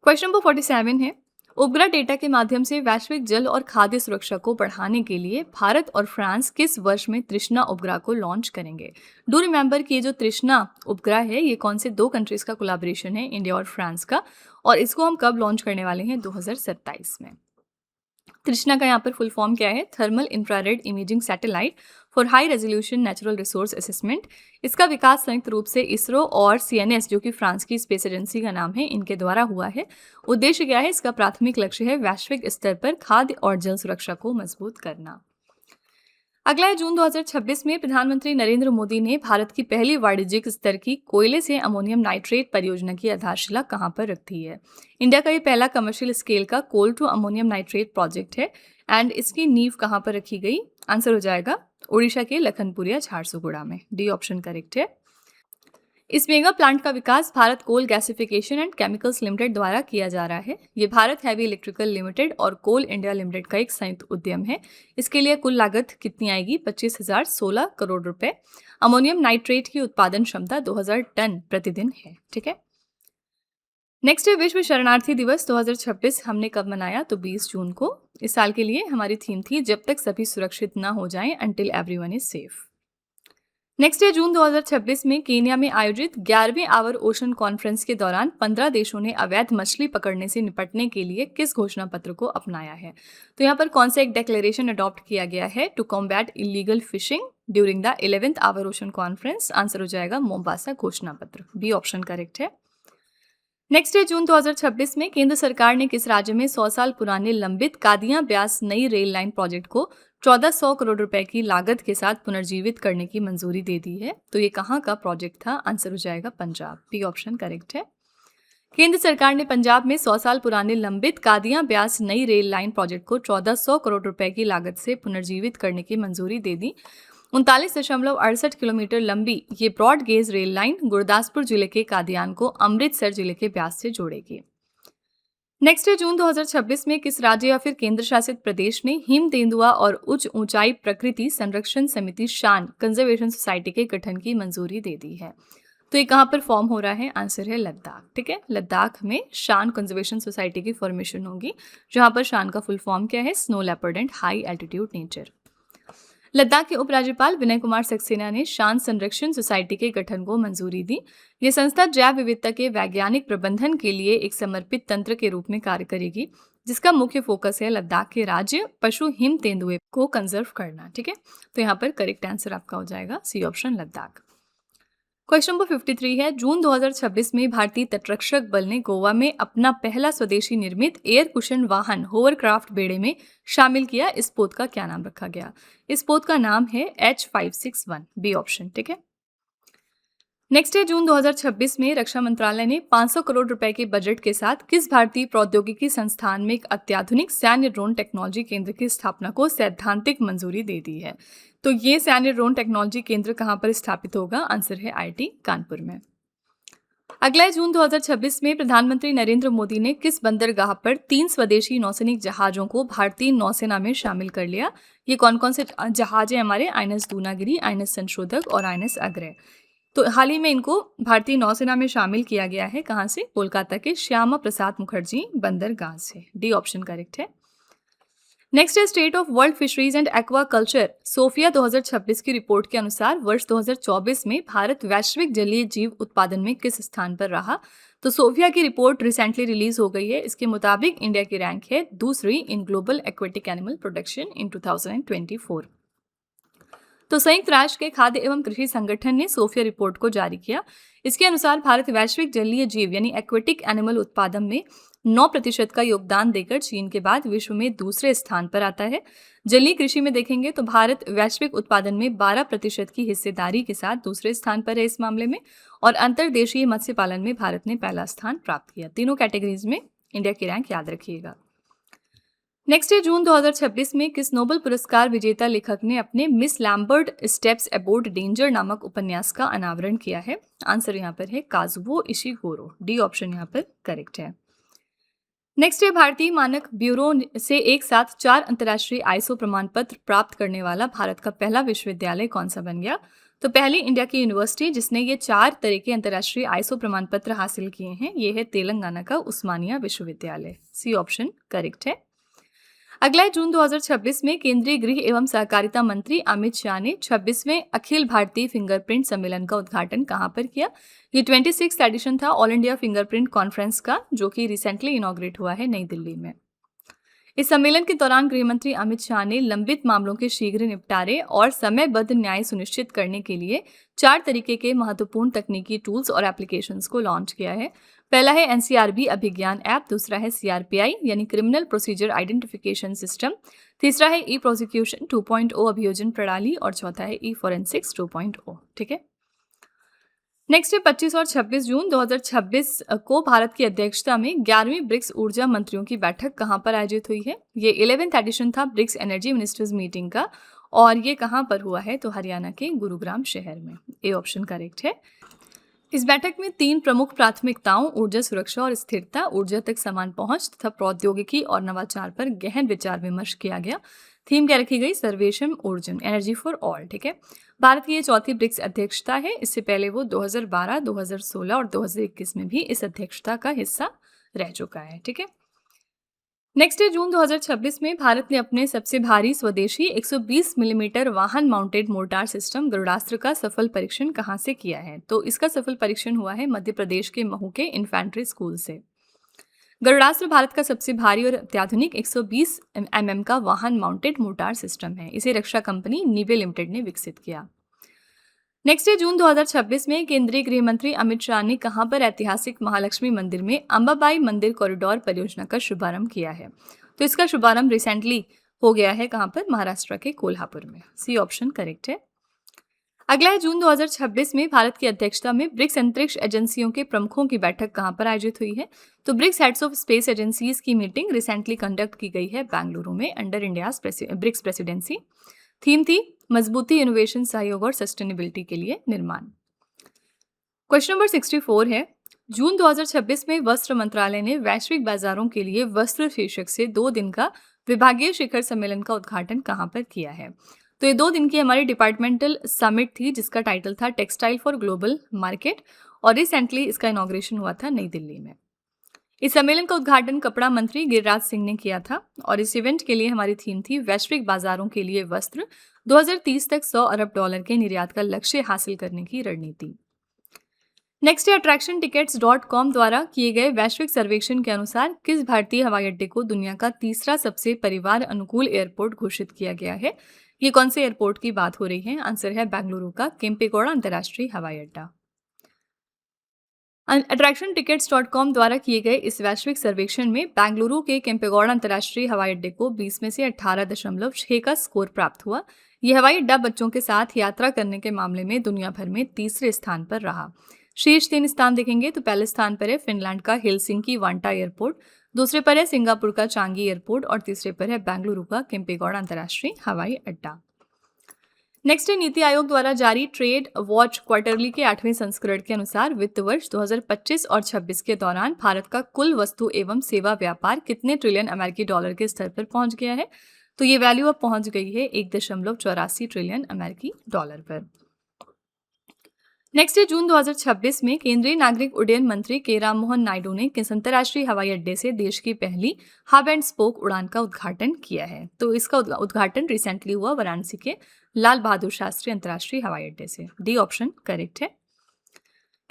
क्वेश्चन नंबर 47 है, उपग्रह डेटा के माध्यम से वैश्विक जल और खाद्य सुरक्षा को बढ़ाने के लिए भारत और फ्रांस किस वर्ष में तृष्णा उपग्रह को लॉन्च करेंगे? डू रिमेंबर कि ये जो तृष्णा उपग्रह है ये कौन से दो कंट्रीज का कोलैबोरेशन है, इंडिया और फ्रांस का, और इसको हम कब लॉन्च करने वाले हैं? 2027 में। तृष्णा का यहाँ पर फुल फॉर्म क्या है? Thermal infrared imaging satellite for high resolution natural resource assessment. इसका विकास संयुक्त रूप से इसरो और सीएनएस, जो कि फ्रांस की स्पेस एजेंसी का नाम है, इनके द्वारा हुआ है। उद्देश्य क्या है? इसका प्राथमिक लक्ष्य है वैश्विक स्तर पर खाद्य और जल सुरक्षा को मजबूत करना। अगला है जून 2026 में प्रधानमंत्री नरेंद्र मोदी ने भारत की पहली वाणिज्यिक स्तर की कोयले से अमोनियम नाइट्रेट परियोजना की आधारशिला कहां पर रखी है? इंडिया का ये पहला कमर्शियल स्केल का कोल टू अमोनियम नाइट्रेट प्रोजेक्ट है, एंड इसकी नींव कहां पर रखी गई? आंसर हो जाएगा ओडिशा के लखनपुरिया झारसुगुड़ा में। डी ऑप्शन करेक्ट है। इस मेगा प्लांट का विकास Bharat coal gasification and chemicals limited द्वारा किया जा रहा है। ये भारत हैवी इलेक्ट्रिकल लिमिटेड और कोल इंडिया लिमिटेड का एक संयुक्त उद्यम है। इसके लिए कुल लागत कितनी आएगी? 25,016 करोड़ रुपए। अमोनियम नाइट्रेट की उत्पादन क्षमता 2000 टन प्रतिदिन है। ठीक है। नेक्स्ट है विश्व शरणार्थी दिवस 2026 हमने कब मनाया? तो 20 जून को। इस साल के लिए हमारी थीम थी जब तक सभी सुरक्षित न हो जाएं, until everyone is safe. Next है जून 2026 में केन्या में आयोजित 11वें आवर ओशन कॉन्फ्रेंस के दौरान 15 देशों ने अवैध मछली पकड़ने से निपटने के लिए किस घोषणा पत्र को अपनाया है? तो यहाँ पर कौन सा एक डेक्लेरेशन अडॉप्ट किया गया है to combat illegal fishing during the 11th hour ocean conference? Answer हो जाएगा मोम्बासा घोषणा पत्र। बी ऑप्शन करेक्ट है। नेक्स्ट है जून 2026 में केंद्र सरकार ने किस राज्य में 100 साल पुराने लंबित कादियां ब्यास नई रेल लाइन प्रोजेक्ट को 1400 करोड़ रुपए की लागत के साथ पुनर्जीवित करने की मंजूरी दे दी है? तो ये कहाँ का प्रोजेक्ट था? आंसर हो जाएगा पंजाब। बी ऑप्शन करेक्ट है। केंद्र सरकार ने पंजाब में 100 साल पुराने लंबित कादियां ब्यास नई रेल लाइन प्रोजेक्ट को 1400 करोड़ रुपए की लागत से पुनर्जीवित करने की मंजूरी दे दी। 39.68 किलोमीटर लंबी ये broad gauge rail line Gurdaspur जिले के कादियान को अमृतसर जिले के ब्यास से जोड़ेगी। नेक्स्ट है जून 2026 में किस राज्य या फिर केंद्र शासित प्रदेश ने हिम तेंदुआ और उच्च ऊंचाई प्रकृति संरक्षण समिति शान कंजर्वेशन सोसाइटी के गठन की मंजूरी दे दी है? तो ये कहाँ पर फॉर्म हो रहा है? आंसर है लद्दाख। ठीक है, लद्दाख में शान कंजर्वेशन सोसाइटी की फॉर्मेशन होगी, जहां पर शान का फुल फॉर्म क्या है? Snow leopard and high altitude nature. Ladakh के उपराज्यपाल विनय कुमार सक्सेना ने शान संरक्षण सोसाइटी के गठन को मंजूरी दी। ये संस्था जैव विविधता के वैज्ञानिक प्रबंधन के लिए एक समर्पित तंत्र के रूप में कार्य करेगी, जिसका मुख्य फोकस है लद्दाख के राज्य पशु हिम तेंदुए को कंजर्व करना। ठीक है, तो यहाँ पर करेक्ट आंसर आपका हो जाएगा C option Ladakh. Question number 53 है, जून 2026 में भारतीय तटरक्षक बल ने गोवा में अपना पहला स्वदेशी निर्मित एयर कुशन वाहन होवरक्राफ्ट बेड़े में शामिल किया। इस पोत का क्या नाम रखा गया? इस पोत का नाम है H561, बी ऑप्शन। ठीक है। नेक्स्ट है, जून 2026 में रक्षा मंत्रालय ने 500 करोड़ रुपए के बजट के साथ किस भारतीय प्रौद्योगिकी संस्थान में एक अत्याधुनिक सैन्य ड्रोन टेक्नोलॉजी केंद्र की स्थापना को सैद्धांतिक मंजूरी दे दी है? तो ये सैन्य ड्रोन टेक्नोलॉजी केंद्र कहां पर स्थापित होगा? आंसर है IIT कानपुर में। अगला है, जून 2026 में प्रधानमंत्री नरेंद्र मोदी ने किस बंदरगाह पर 3 स्वदेशी नौसैनिक जहाजों को भारतीय नौसेना में शामिल कर लिया? ये कौन कौन से जहाज हैं हमारे? INS दूनागिरी, INS संशोधक और INS अग्रय। तो हाल ही में इनको भारतीय नौसेना में शामिल किया गया है। कहां से? कोलकाता के श्यामा प्रसाद मुखर्जी बंदरगाह से। डी ऑप्शन करेक्ट है। नेक्स्ट है, state of world fisheries and aquaculture Sofia 2026 की रिपोर्ट के अनुसार वर्ष 2024 में भारत वैश्विक जलीय जीव उत्पादन में किस स्थान पर रहा? तो सोफिया की रिपोर्ट रिसेंटली रिलीज हो गई है। इसके मुताबिक इंडिया की रैंक है दूसरी in global aquatic animal production in 2024। तो संयुक्त राष्ट्र के खाद्य एवं कृषि संगठन ने सोफिया रिपोर्ट को जारी किया। इसके अनुसार भारत वैश्विक जलीय जीव यानी एक्वेटिक एनिमल उत्पादन में 9% का योगदान देकर चीन के बाद विश्व में दूसरे स्थान पर आता है। जलीय कृषि में देखेंगे तो भारत वैश्विक उत्पादन में 12% की हिस्सेदारी के साथ दूसरे स्थान पर है इस मामले में, और अंतर्देशीय मत्स्य पालन में भारत ने पहला स्थान प्राप्त किया। तीनों कैटेगरीज में इंडिया की रैंक याद रखिएगा। नेक्स्ट है, जून 2026 में किस नोबेल पुरस्कार विजेता लेखक ने अपने Miss Lambert Steps Aboard Danger नामक उपन्यास का अनावरण किया है? आंसर यहाँ पर है काजुओ इशिगोरो। डी ऑप्शन यहाँ पर करेक्ट है। नेक्स्ट है, भारतीय मानक ब्यूरो से एक साथ 4 अंतर्राष्ट्रीय ISO प्रमाण पत्र प्राप्त करने वाला भारत का पहला विश्वविद्यालय कौन सा बन गया? तो पहली इंडिया की यूनिवर्सिटी जिसने ये 4 तरह के अंतर्राष्ट्रीय ISO प्रमाण पत्र हासिल किए हैं, ये है तेलंगाना का उस्मानिया विश्वविद्यालय। सी ऑप्शन करेक्ट है। अगला है, जून 2026 में केंद्रीय गृह एवं सहकारिता मंत्री अमित शाह ने 26वें अखिल भारतीय फिंगरप्रिंट सम्मेलन का उद्घाटन कहां पर किया? ये 26th एडिशन था ऑल इंडिया फिंगरप्रिंट कॉन्फ्रेंस का, जो कि रिसेंटली इनॉग्रेट हुआ है नई दिल्ली में। इस सम्मेलन के दौरान गृहमंत्री अमित शाह ने लंबित मामलों के शीघ्र निपटारे और समयबद्ध न्याय सुनिश्चित करने के लिए 4 तरीके के महत्वपूर्ण तकनीकी टूल्स और एप्लीकेशंस को लॉन्च किया है। पहला है NCRB अभिज्ञान ऐप, दूसरा है CRPI यानी क्रिमिनल प्रोसीजर आइडेंटिफिकेशन सिस्टम, तीसरा है ई प्रोसिक्यूशन 2.0 अभियोजन प्रणाली और चौथा है ई फॉरेंसिक्स 2.0। ठीक है। नेक्स्ट है, 25 और 26 जून 2026 को भारत की अध्यक्षता में 11वीं ब्रिक्स ऊर्जा मंत्रियों की बैठक कहां पर आयोजित हुई है? ये 11th एडिशन था ब्रिक्स एनर्जी मिनिस्टर्स मीटिंग का, और ये कहां पर हुआ है? तो हरियाणा के गुरुग्राम शहर में। ए ऑप्शन करेक्ट है। इस बैठक में 3 प्रमुख प्राथमिकताओं ऊर्जा सुरक्षा और स्थिरता, ऊर्जा तक समान पहुंच तथा प्रौद्योगिकी और नवाचार पर गहन विचार विमर्श किया गया। थीम क्या रखी गई? सर्वेशम ऊर्जन, एनर्जी फॉर ऑल। ठीक है। भारत की ये चौथी ब्रिक्स अध्यक्षता है। इससे पहले वो 2012, 2016 और 2021 में भी इस अध्यक्षता का हिस्सा रह चुका है। ठीक है। नेक्स्ट है, जून 2026 में भारत ने अपने सबसे भारी स्वदेशी 120 मिलीमीटर वाहन माउंटेड मोर्टार सिस्टम गरुड़ास्त्र का सफल परीक्षण कहां से किया है? तो इसका सफल परीक्षण हुआ है मध्य प्रदेश के महू के इन्फेंट्री स्कूल से। गरुड़ास्त्र भारत का सबसे भारी और अत्याधुनिक 120 mm का वाहन माउंटेड मोर्टार सिस्टम है। इसे रक्षा कंपनी नीवे लिमिटेड ने विकसित किया। नेक्स्ट है, जून 2026 में केंद्रीय गृह मंत्री अमित शाह ने कहां पर ऐतिहासिक महालक्ष्मी मंदिर में अंबाबाई मंदिर कॉरिडोर परियोजना का शुभारंभ किया है? तो इसका शुभारंभ रिसेंटली हो गया है। कहां पर? महाराष्ट्र के कोल्हापुर में। सी ऑप्शन करेक्ट है। अगला है, जून 2026 में भारत की अध्यक्षता में ब्रिक्स अंतरिक्ष एजेंसियों के प्रमुखों की बैठक कहां पर आयोजित हुई है? तो BRICS heads of space agencies की मीटिंग रिसेंटली कंडक्ट की गई है बेंगलुरु में under India BRICS presidency. Theme थी मजबूती, इनोवेशन, सहयोग और सस्टेनेबिलिटी के लिए निर्माण। क्वेश्चन नंबर 64 है, जून 2026 में वस्त्र मंत्रालय ने वैश्विक बाजारों के लिए वस्त्र शीर्षक से 2 दिन का विभागीय शिखर सम्मेलन का उद्घाटन कहां पर किया है? तो ये 2 दिन की हमारी डिपार्टमेंटल समिट थी जिसका टाइटल था टेक्सटाइल फॉर ग्लोबल मार्केट, और रिसेंटली इसका इनॉग्रेशन हुआ था नई दिल्ली में। इस सम्मेलन का उद्घाटन कपड़ा मंत्री गिरिराज सिंह ने किया था, और इस इवेंट के लिए हमारी थीम थी वैश्विक बाजारों के लिए वस्त्र, 2030 तक $100 अरब के निर्यात का लक्ष्य हासिल करने की रणनीति। नेक्स्ट है, attractiontickets.com द्वारा किए गए वैश्विक सर्वेक्षण के अनुसार किस भारतीय हवाई अड्डे को दुनिया का तीसरा सबसे परिवार अनुकूल एयरपोर्ट घोषित किया गया है? ये कौन से एयरपोर्ट की बात हो रही है? आंसर है बेंगलुरु का केम्पेगौड़ा अंतर्राष्ट्रीय हवाई अड्डा। attractiontickets.com द्वारा किए गए इस वैश्विक सर्वेक्षण में बेंगलुरु के केम्पेगौड़ा अंतर्राष्ट्रीय हवाई अड्डे को 20 में से 18.6 का स्कोर प्राप्त हुआ। यह हवाई अड्डा बच्चों के साथ यात्रा करने के मामले में दुनिया भर में तीसरे स्थान पर रहा। शीर्ष 3 स्थान देखेंगे तो पहले स्थान पर है फिनलैंड का हेलसिंकी वांटा एयरपोर्ट, दूसरे पर है सिंगापुर का चांगी एयरपोर्ट और तीसरे पर है बेंगलुरु का केम्पेगौड़ा अंतर्राष्ट्रीय हवाई अड्डा। नेक्स्ट है नीति आयोग द्वारा जारी ट्रेड वॉच क्वार्टरली के 8वें संस्करण के अनुसार वित्त वर्ष 2025 और 26 के दौरान भारत का कुल वस्तु एवं सेवा व्यापार कितने ट्रिलियन अमेरिकी डॉलर के स्तर पर पहुंच गया है? तो ये वैल्यू अब पहुंच गई है 1.84 ट्रिलियन अमेरिकी डॉलर पर। नेक्स्ट है जून 2026 में केंद्रीय नागरिक उड्डयन मंत्री के राममोहन नायडू ने किस अंतर्राष्ट्रीय हवाई अड्डे से देश की पहली हब एंड स्पोक उड़ान का उद्घाटन किया है? तो इसका उद्घाटन रिसेंटली हुआ वाराणसी के लाल बहादुर शास्त्री अंतर्राष्ट्रीय हवाई अड्डे से। डी ऑप्शन करेक्ट है।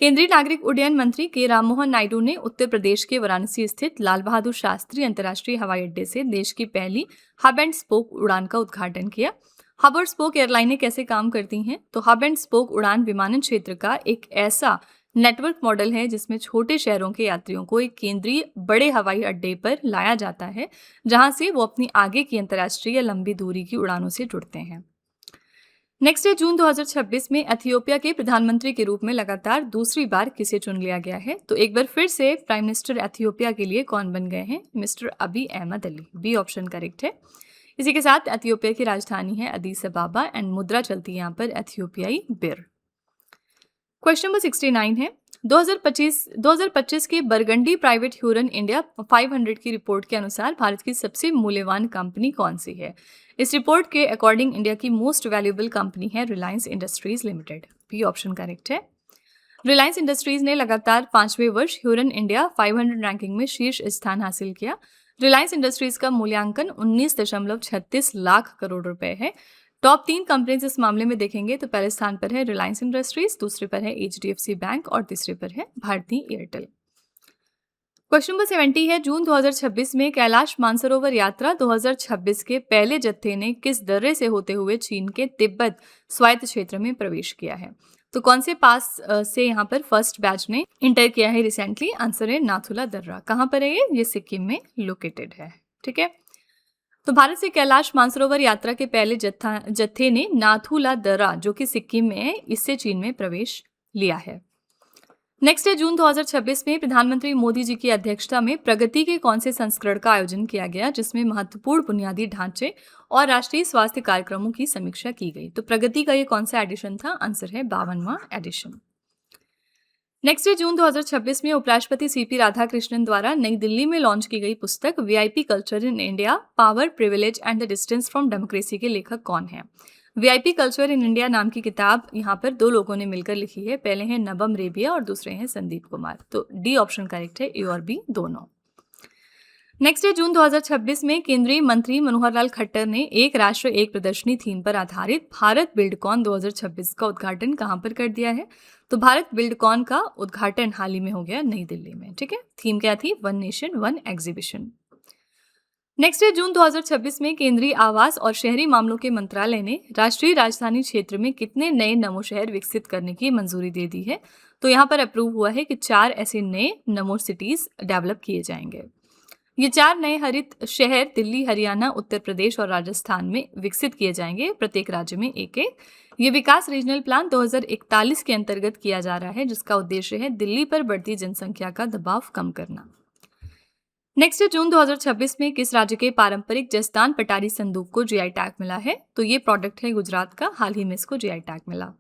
केंद्रीय नागरिक उड्डयन मंत्री के राममोहन नायडू ने उत्तर प्रदेश के वाराणसी स्थित लाल बहादुर शास्त्री अंतर्राष्ट्रीय हवाई अड्डे से देश की पहली हब एंड स्पोक उड़ान का उद्घाटन किया। हब और स्पोक एयरलाइनें कैसे काम करती हैं? तो हब एंड स्पोक उड़ान विमानन क्षेत्र का एक ऐसा नेटवर्क मॉडल है जिसमें छोटे शहरों के यात्रियों को एक केंद्रीय बड़े हवाई अड्डे पर लाया जाता है, जहां से वो अपनी आगे की अंतर्राष्ट्रीय या लंबी दूरी की उड़ानों से जुड़ते हैं। नेक्स्ट है जून 2026 में इथियोपिया के प्रधानमंत्री के रूप में लगातार दूसरी बार किसे चुन लिया गया है? तो एक बार फिर से प्राइम मिनिस्टर इथियोपिया के लिए कौन बन गए हैं? Mister Abiy Ahmed Ali. B option correct है। इसी के साथ इथियोपिया की राजधानी है अदीस अबाबा एंड मुद्रा चलती है यहाँ पर इथियोपियाई बिर। क्वेश्चन नंबर 69 है 2025 के बरगंडी प्राइवेट ह्यूरन इंडिया 500 की रिपोर्ट के अनुसार भारत की सबसे मूल्यवान कंपनी कौन सी है? इस रिपोर्ट के अकॉर्डिंग इंडिया की मोस्ट वैल्यूएबल कंपनी है Reliance Industries Limited. B option correct है। रिलायंस इंडस्ट्रीज ने लगातार 5वें वर्ष ह्यूरन इंडिया 500 रैंकिंग में शीर्ष स्थान हासिल किया। रिलायंस इंडस्ट्रीज का मूल्यांकन 19.36 लाख करोड़ रुपए है। टॉप 3 कंपनीज इस मामले में देखेंगे तो पहले स्थान पर है रिलायंस इंडस्ट्रीज, दूसरे पर है HDFC बैंक और तीसरे पर है भारती एयरटेल। क्वेश्चन नंबर 70 है जून 2026 में कैलाश मानसरोवर यात्रा 2026 के पहले जत्थे ने किस दर्रे से होते हुए चीन के तिब्बत स्वायत्त क्षेत्र में प्रवेश किया है? तो कौन से पास से यहाँ पर फर्स्ट बैच ने इंटर किया है रिसेंटली? आंसर है नाथुला दर्रा। कहाँ पर है ये सिक्किम में लोकेटेड है। ठीक है, तो भारत से कैलाश मानसरोवर यात्रा के पहले जत्थे ने नाथुला दर्रा जो कि सिक्किम में है, इससे चीन में प्रवेश लिया है। नेक्स्ट है जून 2026 में प्रधानमंत्री मोदी जी की अध्यक्षता में प्रगति के कौन से संस्करण का आयोजन किया गया जिसमें महत्वपूर्ण बुनियादी ढांचे और राष्ट्रीय स्वास्थ्य कार्यक्रमों की समीक्षा की गई? तो प्रगति का ये कौन सा एडिशन था? आंसर है 52वां एडिशन। नेक्स्ट है जून 2026 में उपराष्ट्रपति CP राधाकृष्णन द्वारा नई दिल्ली में लॉन्च की गई पुस्तक VIP culture in India, power, privilege and the distance from democracy के लेखक कौन है? VIP कल्चर इन इंडिया नाम की किताब यहाँ पर 2 लोगों ने मिलकर लिखी है। पहले हैं नबम रेबिया और दूसरे हैं संदीप कुमार। तो डी ऑप्शन करेक्ट है, A और B दोनों। नेक्स्ट है जून 2026 में केंद्रीय मंत्री मनोहर लाल खट्टर ने एक राष्ट्र एक प्रदर्शनी थीम पर आधारित भारत बिल्डकॉन 2026 का उद्घाटन कहां पर कर दिया है? तो भारत बिल्डकॉन का उद्घाटन हाल ही में हो गया नई दिल्ली में। ठीक है, थीम क्या थी? One nation one exhibition. Next है जून 2026 में केंद्रीय आवास और शहरी मामलों के मंत्रालय ने राष्ट्रीय राजधानी क्षेत्र में कितने नए नमो शहर विकसित करने की मंजूरी दे दी है? तो यहाँ पर अप्रूव हुआ है कि 4 ऐसे नए नमो सिटीज डेवलप किए जाएंगे। ये 4 नए हरित शहर दिल्ली, हरियाणा, उत्तर प्रदेश और राजस्थान में विकसित किए जाएंगे, प्रत्येक राज्य में एक एक। ये विकास रीजनल प्लान 2041 के अंतर्गत किया जा रहा है, जिसका उद्देश्य है दिल्ली पर बढ़ती जनसंख्या का दबाव कम करना। नेक्स्ट है जून 2026 में किस राज्य के पारंपरिक जस्तान पटारी संदूक को GI टैग मिला है? तो ये प्रोडक्ट है गुजरात का, हाल ही में इसको GI टैग मिला।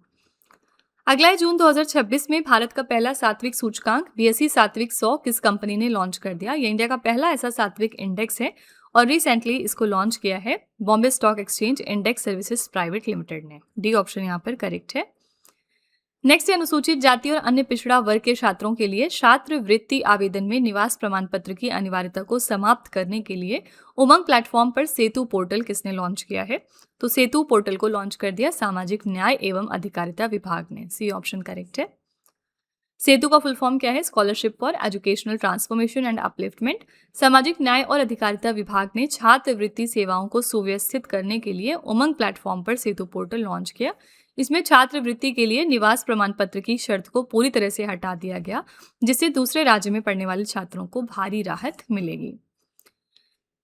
अगला है जून 2026 में भारत का पहला सात्विक सूचकांक BSE सात्विक 100 किस कंपनी ने लॉन्च कर दिया? ये इंडिया का पहला ऐसा सात्विक इंडेक्स है और रिसेंटली इसको लॉन्च किया है Bombay stock exchange index services private limited ने। डी ऑप्शन यहाँ पर करेक्ट है। नेक्स्ट है अनुसूचित जाति और अन्य पिछड़ा वर्ग के छात्रों के लिए छात्रवृत्ति आवेदन में निवास प्रमाण पत्र की अनिवार्यता को समाप्त करने के लिए उमंग प्लेटफॉर्म पर सेतु पोर्टल किसने लॉन्च किया है? तो सेतु पोर्टल को लॉन्च कर दिया सामाजिक न्याय एवं अधिकारिता विभाग ने। सी ऑप्शन करेक्ट है। सेतु का फुल फॉर्म क्या है? Scholarship for educational transformation and upliftment. सामाजिक न्याय और अधिकारिता विभाग ने छात्रवृत्ति सेवाओं को सुव्यवस्थित करने के लिए उमंग प्लेटफॉर्म पर सेतु पोर्टल लॉन्च किया। इसमें छात्रवृत्ति के लिए निवास प्रमाण पत्र की शर्त को पूरी तरह से हटा दिया गया, जिससे दूसरे राज्य में पढ़ने वाले छात्रों को भारी राहत मिलेगी।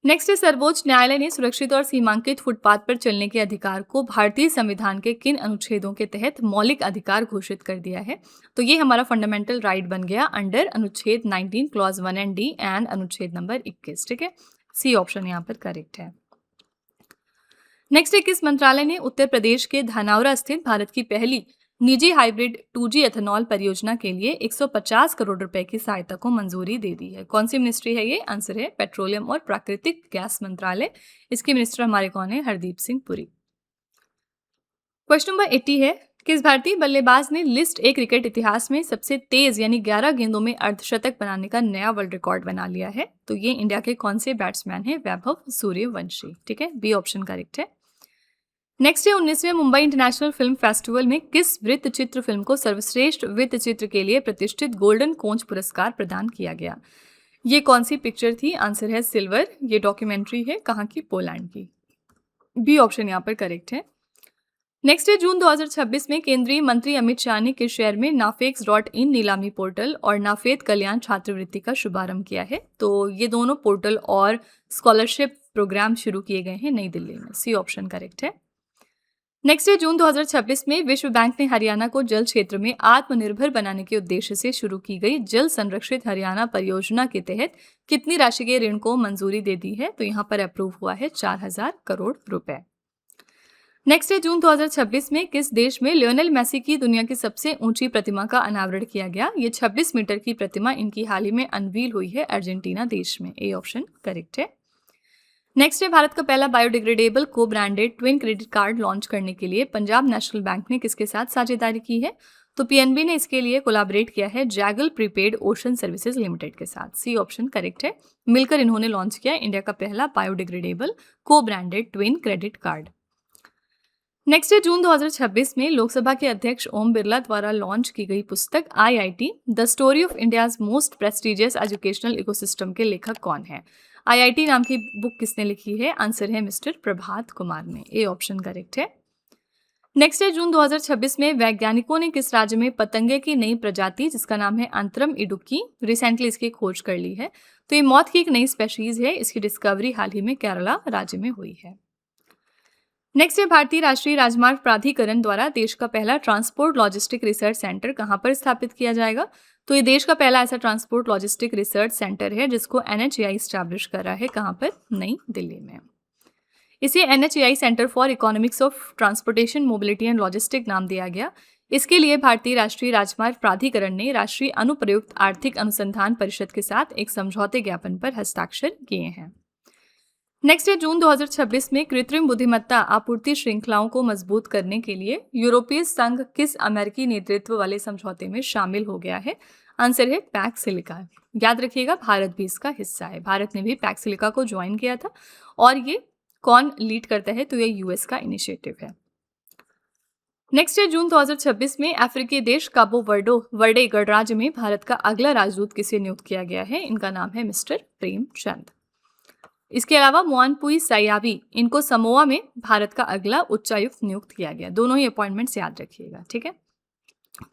नेक्स्ट है, सर्वोच्च न्यायालय ने सुरक्षित और सीमांकित फुटपाथ पर चलने के अधिकार को भारतीय संविधान के किन अनुच्छेदों के तहत मौलिक अधिकार घोषित कर दिया है? तो ये हमारा फंडामेंटल राइट बन गया अंडर अनुच्छेद 19 क्लॉज 1 एंड डी एंड अनुच्छेद नंबर 21। ठीक है, सी ऑप्शन यहाँ पर करेक्ट है। नेक्स्ट है, किस मंत्रालय ने उत्तर प्रदेश के धनौरा स्थित भारत की पहली निजी हाइब्रिड 2G एथेनॉल परियोजना के लिए 150 करोड़ रुपए की सहायता को मंजूरी दे दी है? कौन सी मिनिस्ट्री है ये? आंसर है पेट्रोलियम और प्राकृतिक गैस मंत्रालय। इसके मिनिस्टर हमारे कौन है? हरदीप सिंह पुरी। क्वेश्चन नंबर 80 है, किस भारतीय बल्लेबाज ने लिस्ट ए क्रिकेट इतिहास में सबसे तेज यानी 11 गेंदों में अर्धशतक बनाने का नया वर्ल्ड रिकॉर्ड बना लिया है? तो ये इंडिया के कौन से बैट्समैन है? वैभव सूर्यवंशी। ठीक है, बी ऑप्शन करेक्ट है। नेक्स्ट है, 19वें मुंबई इंटरनेशनल फिल्म फेस्टिवल में किस वृत्त चित्र फिल्म को सर्वश्रेष्ठ वृत्त चित्र के लिए प्रतिष्ठित गोल्डन कोंच पुरस्कार प्रदान किया गया? ये कौन सी पिक्चर थी? आंसर है सिल्वर। ये डॉक्यूमेंट्री है, कहाँ की? पोलैंड की। बी ऑप्शन यहाँ पर करेक्ट है। नेक्स्ट है, जून 2026 में केंद्रीय मंत्री अमित शाह ने किस शहर में नाफेक्स.in नीलामी पोर्टल और नाफेद कल्याण छात्रवृत्ति का शुभारंभ किया है? तो ये दोनों पोर्टल और स्कॉलरशिप प्रोग्राम शुरू किए गए हैं नई दिल्ली में। सी ऑप्शन करेक्ट है। नेक्स्ट है, जून 2026 में विश्व बैंक ने हरियाणा को जल क्षेत्र में आत्मनिर्भर बनाने के उद्देश्य से शुरू की गई जल संरक्षित हरियाणा परियोजना के तहत कितनी राशि के ऋण को मंजूरी दे दी है? तो यहाँ पर अप्रूव हुआ है 4000 करोड़ रुपए। नेक्स्ट है, जून 2026 में किस देश में लियोनेल मेसी की दुनिया की सबसे ऊंची प्रतिमा का अनावरण किया गया? ये 26 मीटर की प्रतिमा इनकी हाल ही में अनवील हुई है अर्जेंटीना देश में। ए ऑप्शन करेक्ट है। नेक्स्ट है, भारत का पहला बायोडिग्रेडेबल को branded twin credit card launch करने के लिए पंजाब नेशनल बैंक ने किसके साथ साझेदारी की है? तो पीएनबी ने इसके लिए कोलैबोरेट किया है Zaggle prepaid ocean services limited के साथ। सी ऑप्शन करेक्ट है। मिलकर इन्होंने लॉन्च किया इंडिया का पहला बायोडिग्रेडेबल को branded twin credit card. Next है, जून 2026 में लोकसभा के अध्यक्ष ओम बिरला द्वारा लॉन्च की गई पुस्तक IIT the story of India's most prestigious educational ecosystem के लेखक कौन है? आईआईटी नाम की बुक किसने लिखी है? आंसर है मिस्टर प्रभात कुमार ने। ए ऑप्शन करेक्ट है। नेक्स्ट है, जून 2026 में वैज्ञानिकों ने किस राज्य में पतंगे की नई प्रजाति जिसका नाम है अंतरम इडुक्की रिसेंटली इसकी खोज कर ली है? तो ये मौत की एक नई स्पेशीज है। इसकी डिस्कवरी हाल ही में केरला राज्य में हुई है। नेक्स्ट है, भारतीय राष्ट्रीय राजमार्ग प्राधिकरण द्वारा देश का पहला ट्रांसपोर्ट लॉजिस्टिक रिसर्च सेंटर कहां पर स्थापित किया जाएगा? तो ये देश का पहला ऐसा ट्रांसपोर्ट लॉजिस्टिक रिसर्च सेंटर है जिसको NHAI स्टैब्लिश कर रहा है। कहां पर? नई दिल्ली में। इसे NHAI centre for economics of transportation mobility and logistic नाम दिया गया। इसके लिए भारतीय राष्ट्रीय राजमार्ग प्राधिकरण ने राष्ट्रीय अनुप्रयुक्त आर्थिक अनुसंधान परिषद के साथ एक समझौते ज्ञापन पर हस्ताक्षर किए हैं। नेक्स्ट है, जून 2026 में कृत्रिम बुद्धिमत्ता आपूर्ति श्रृंखलाओं को मजबूत करने के लिए यूरोपीय संघ किस अमेरिकी नेतृत्व वाले समझौते में शामिल हो गया है? आंसर है पैक्स सिलिका। याद रखिएगा, भारत भी इसका हिस्सा है। भारत ने भी पैक्स सिलिका को ज्वाइन किया था। और ये कौन लीड करता है? तो ये यूएस का इनिशिएटिव है। नेक्स्ट है, जून 2026 में अफ्रीकी देश काबो वर्डे गणराज्य में भारत का अगला राजदूत किसे नियुक्त किया गया है? इनका नाम है मिस्टर प्रेमचंद। इसके अलावा मोअनपुई सायावी, इनको समोआ में भारत का अगला उच्चायुक्त नियुक्त किया गया। दोनों ही अपॉइंटमेंट्स याद रखिएगा। ठीक है,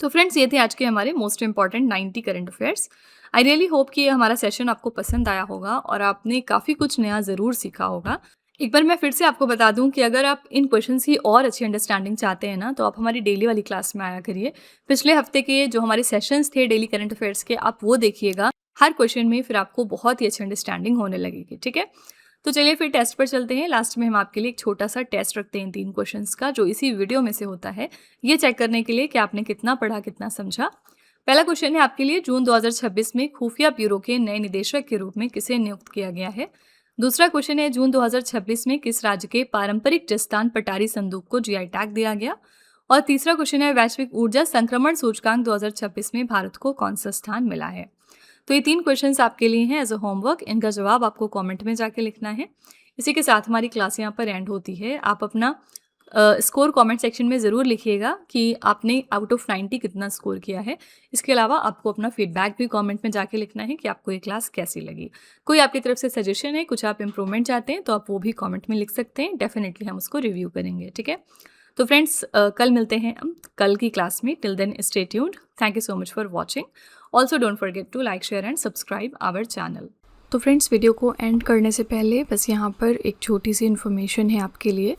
तो फ्रेंड्स ये थे आज के हमारे most important 90 current affairs. I really hope कि ये हमारा सेशन आपको पसंद आया होगा और आपने काफ़ी कुछ नया ज़रूर सीखा होगा। एक बार मैं फिर से आपको बता दूं कि अगर आप इन क्वेश्चंस की और अच्छी अंडरस्टैंडिंग चाहते हैं ना, तो आप हमारी डेली वाली क्लास में आया करिए। पिछले हफ्ते के जो हमारे सेशंस थे डेली करंट अफेयर्स के, आप वो देखिएगा। हर क्वेश्चन में फिर आपको बहुत ही अच्छी अंडरस्टैंडिंग होने लगेगी। ठीक है, तो चलिए फिर टेस्ट पर चलते हैं। लास्ट में हम आपके लिए एक छोटा सा टेस्ट रखते हैं 3 क्वेश्चंस का, जो इसी वीडियो में से होता है, ये चेक करने के लिए कि आपने कितना पढ़ा, कितना समझा। पहला क्वेश्चन है आपके लिए, जून 2026 में खुफिया ब्यूरो के नए निदेशक के रूप में किसे नियुक्त किया गया है? दूसरा क्वेश्चन है, जून 2026 में किस राज्य के पारंपरिक जस्तान पटारी संदूक को GI टैग दिया गया? और तीसरा क्वेश्चन है, वैश्विक ऊर्जा संक्रमण सूचकांक 2026 में भारत को कौन सा स्थान मिला है? तो ये 3 क्वेश्चंस आपके लिए हैं एज अ होमवर्क। इनका जवाब आपको कमेंट में जाके लिखना है। इसी के साथ हमारी क्लास यहाँ पर एंड होती है। आप अपना स्कोर कमेंट सेक्शन में ज़रूर लिखिएगा कि आपने आउट ऑफ 90 कितना स्कोर किया है। इसके अलावा आपको अपना फीडबैक भी कमेंट में जाके लिखना है कि आपको ये क्लास कैसी लगी। कोई आपकी तरफ से सजेशन है, कुछ आप इम्प्रूवमेंट चाहते हैं, तो आप वो भी कमेंट में लिख सकते हैं। डेफिनेटली हम उसको रिव्यू करेंगे। ठीक है, तो फ्रेंड्स कल मिलते हैं हम कल की क्लास में. Till then stay tuned. Thank you so much for watching. Also don't forget to like, share and subscribe our channel. तो फ्रेंड्स वीडियो को एंड करने से पहले बस यहाँ पर एक छोटी सी इन्फॉर्मेशन है आपके लिए.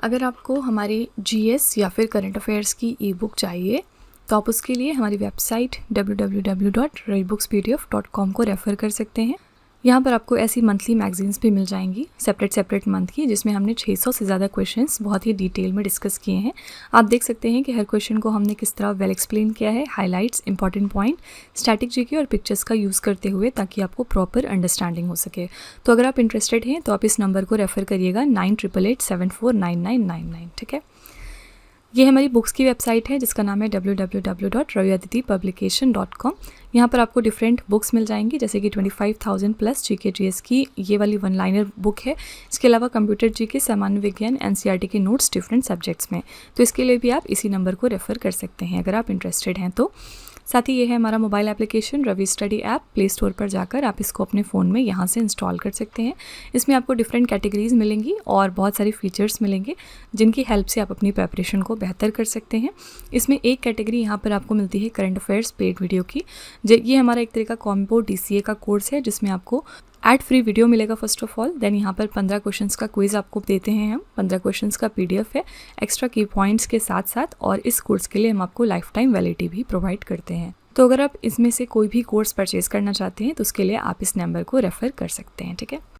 अगर आपको हमारी GS या फिर करंट अफेयर्स की ई बुक चाहिए तो आप उसके लिए हमारी वेबसाइट www.ravibooks.pdf.com को रेफ़र कर सकते हैं. यहाँ पर आपको ऐसी मंथली मैगजीन्स भी मिल जाएंगी सेपरेट मंथ की, जिसमें हमने 600 से ज़्यादा क्वेश्चंस बहुत ही डिटेल में डिस्कस किए हैं. आप देख सकते हैं कि हर क्वेश्चन को हमने किस तरह वेल एक्सप्लेन किया है, highlights, important point, static GK और पिक्चर्स का यूज़ करते हुए, ताकि आपको प्रॉपर अंडरस्टैंडिंग हो सके. तो अगर आप इंटरेस्टेड हैं तो आप इस नंबर को रेफ़र करिएगा 9888749999. ठीक है. ये हमारी बुक्स की वेबसाइट है जिसका नाम है www.raviaditipublication.com. यहाँ पर आपको डिफरेंट बुक्स मिल जाएंगी, जैसे कि 25,000 प्लस GK GS की ये वाली 1 लाइनर बुक है. इसके अलावा कंप्यूटर GK, सामान्य विज्ञान, NCERT के नोट्स डिफरेंट सब्जेक्ट्स में. तो इसके लिए भी आप इसी नंबर को रेफ़र कर सकते हैं अगर आप इंटरेस्टेड हैं तो. साथ ही ये है हमारा mobile application Ravi study app. Play Store पर जाकर आप इसको अपने फ़ोन में यहाँ से इंस्टॉल कर सकते हैं. इसमें आपको डिफरेंट कैटेगरीज मिलेंगी और बहुत सारे फीचर्स मिलेंगे जिनकी हेल्प से आप अपनी प्रिपरेशन को बेहतर कर सकते हैं. इसमें एक कैटेगरी यहाँ पर आपको मिलती है करंट अफेयर्स पेड वीडियो की. ये हमारा एक तरह का कॉम्बो DCA का कोर्स है जिसमें आपको एड फ्री वीडियो मिलेगा फर्स्ट ऑफ ऑल. देन यहाँ पर 15 क्वेश्चंस का क्विज़ आपको देते हैं हम. 15 क्वेश्चंस का PDF है एक्स्ट्रा की पॉइंट्स के साथ साथ. और इस कोर्स के लिए हम आपको लाइफ टाइम वैलिडिटी भी प्रोवाइड करते हैं. तो अगर आप इसमें से कोई भी कोर्स परचेज़ करना चाहते हैं तो उसके लिए आप इस नंबर को रेफ़र कर सकते हैं. ठीक है.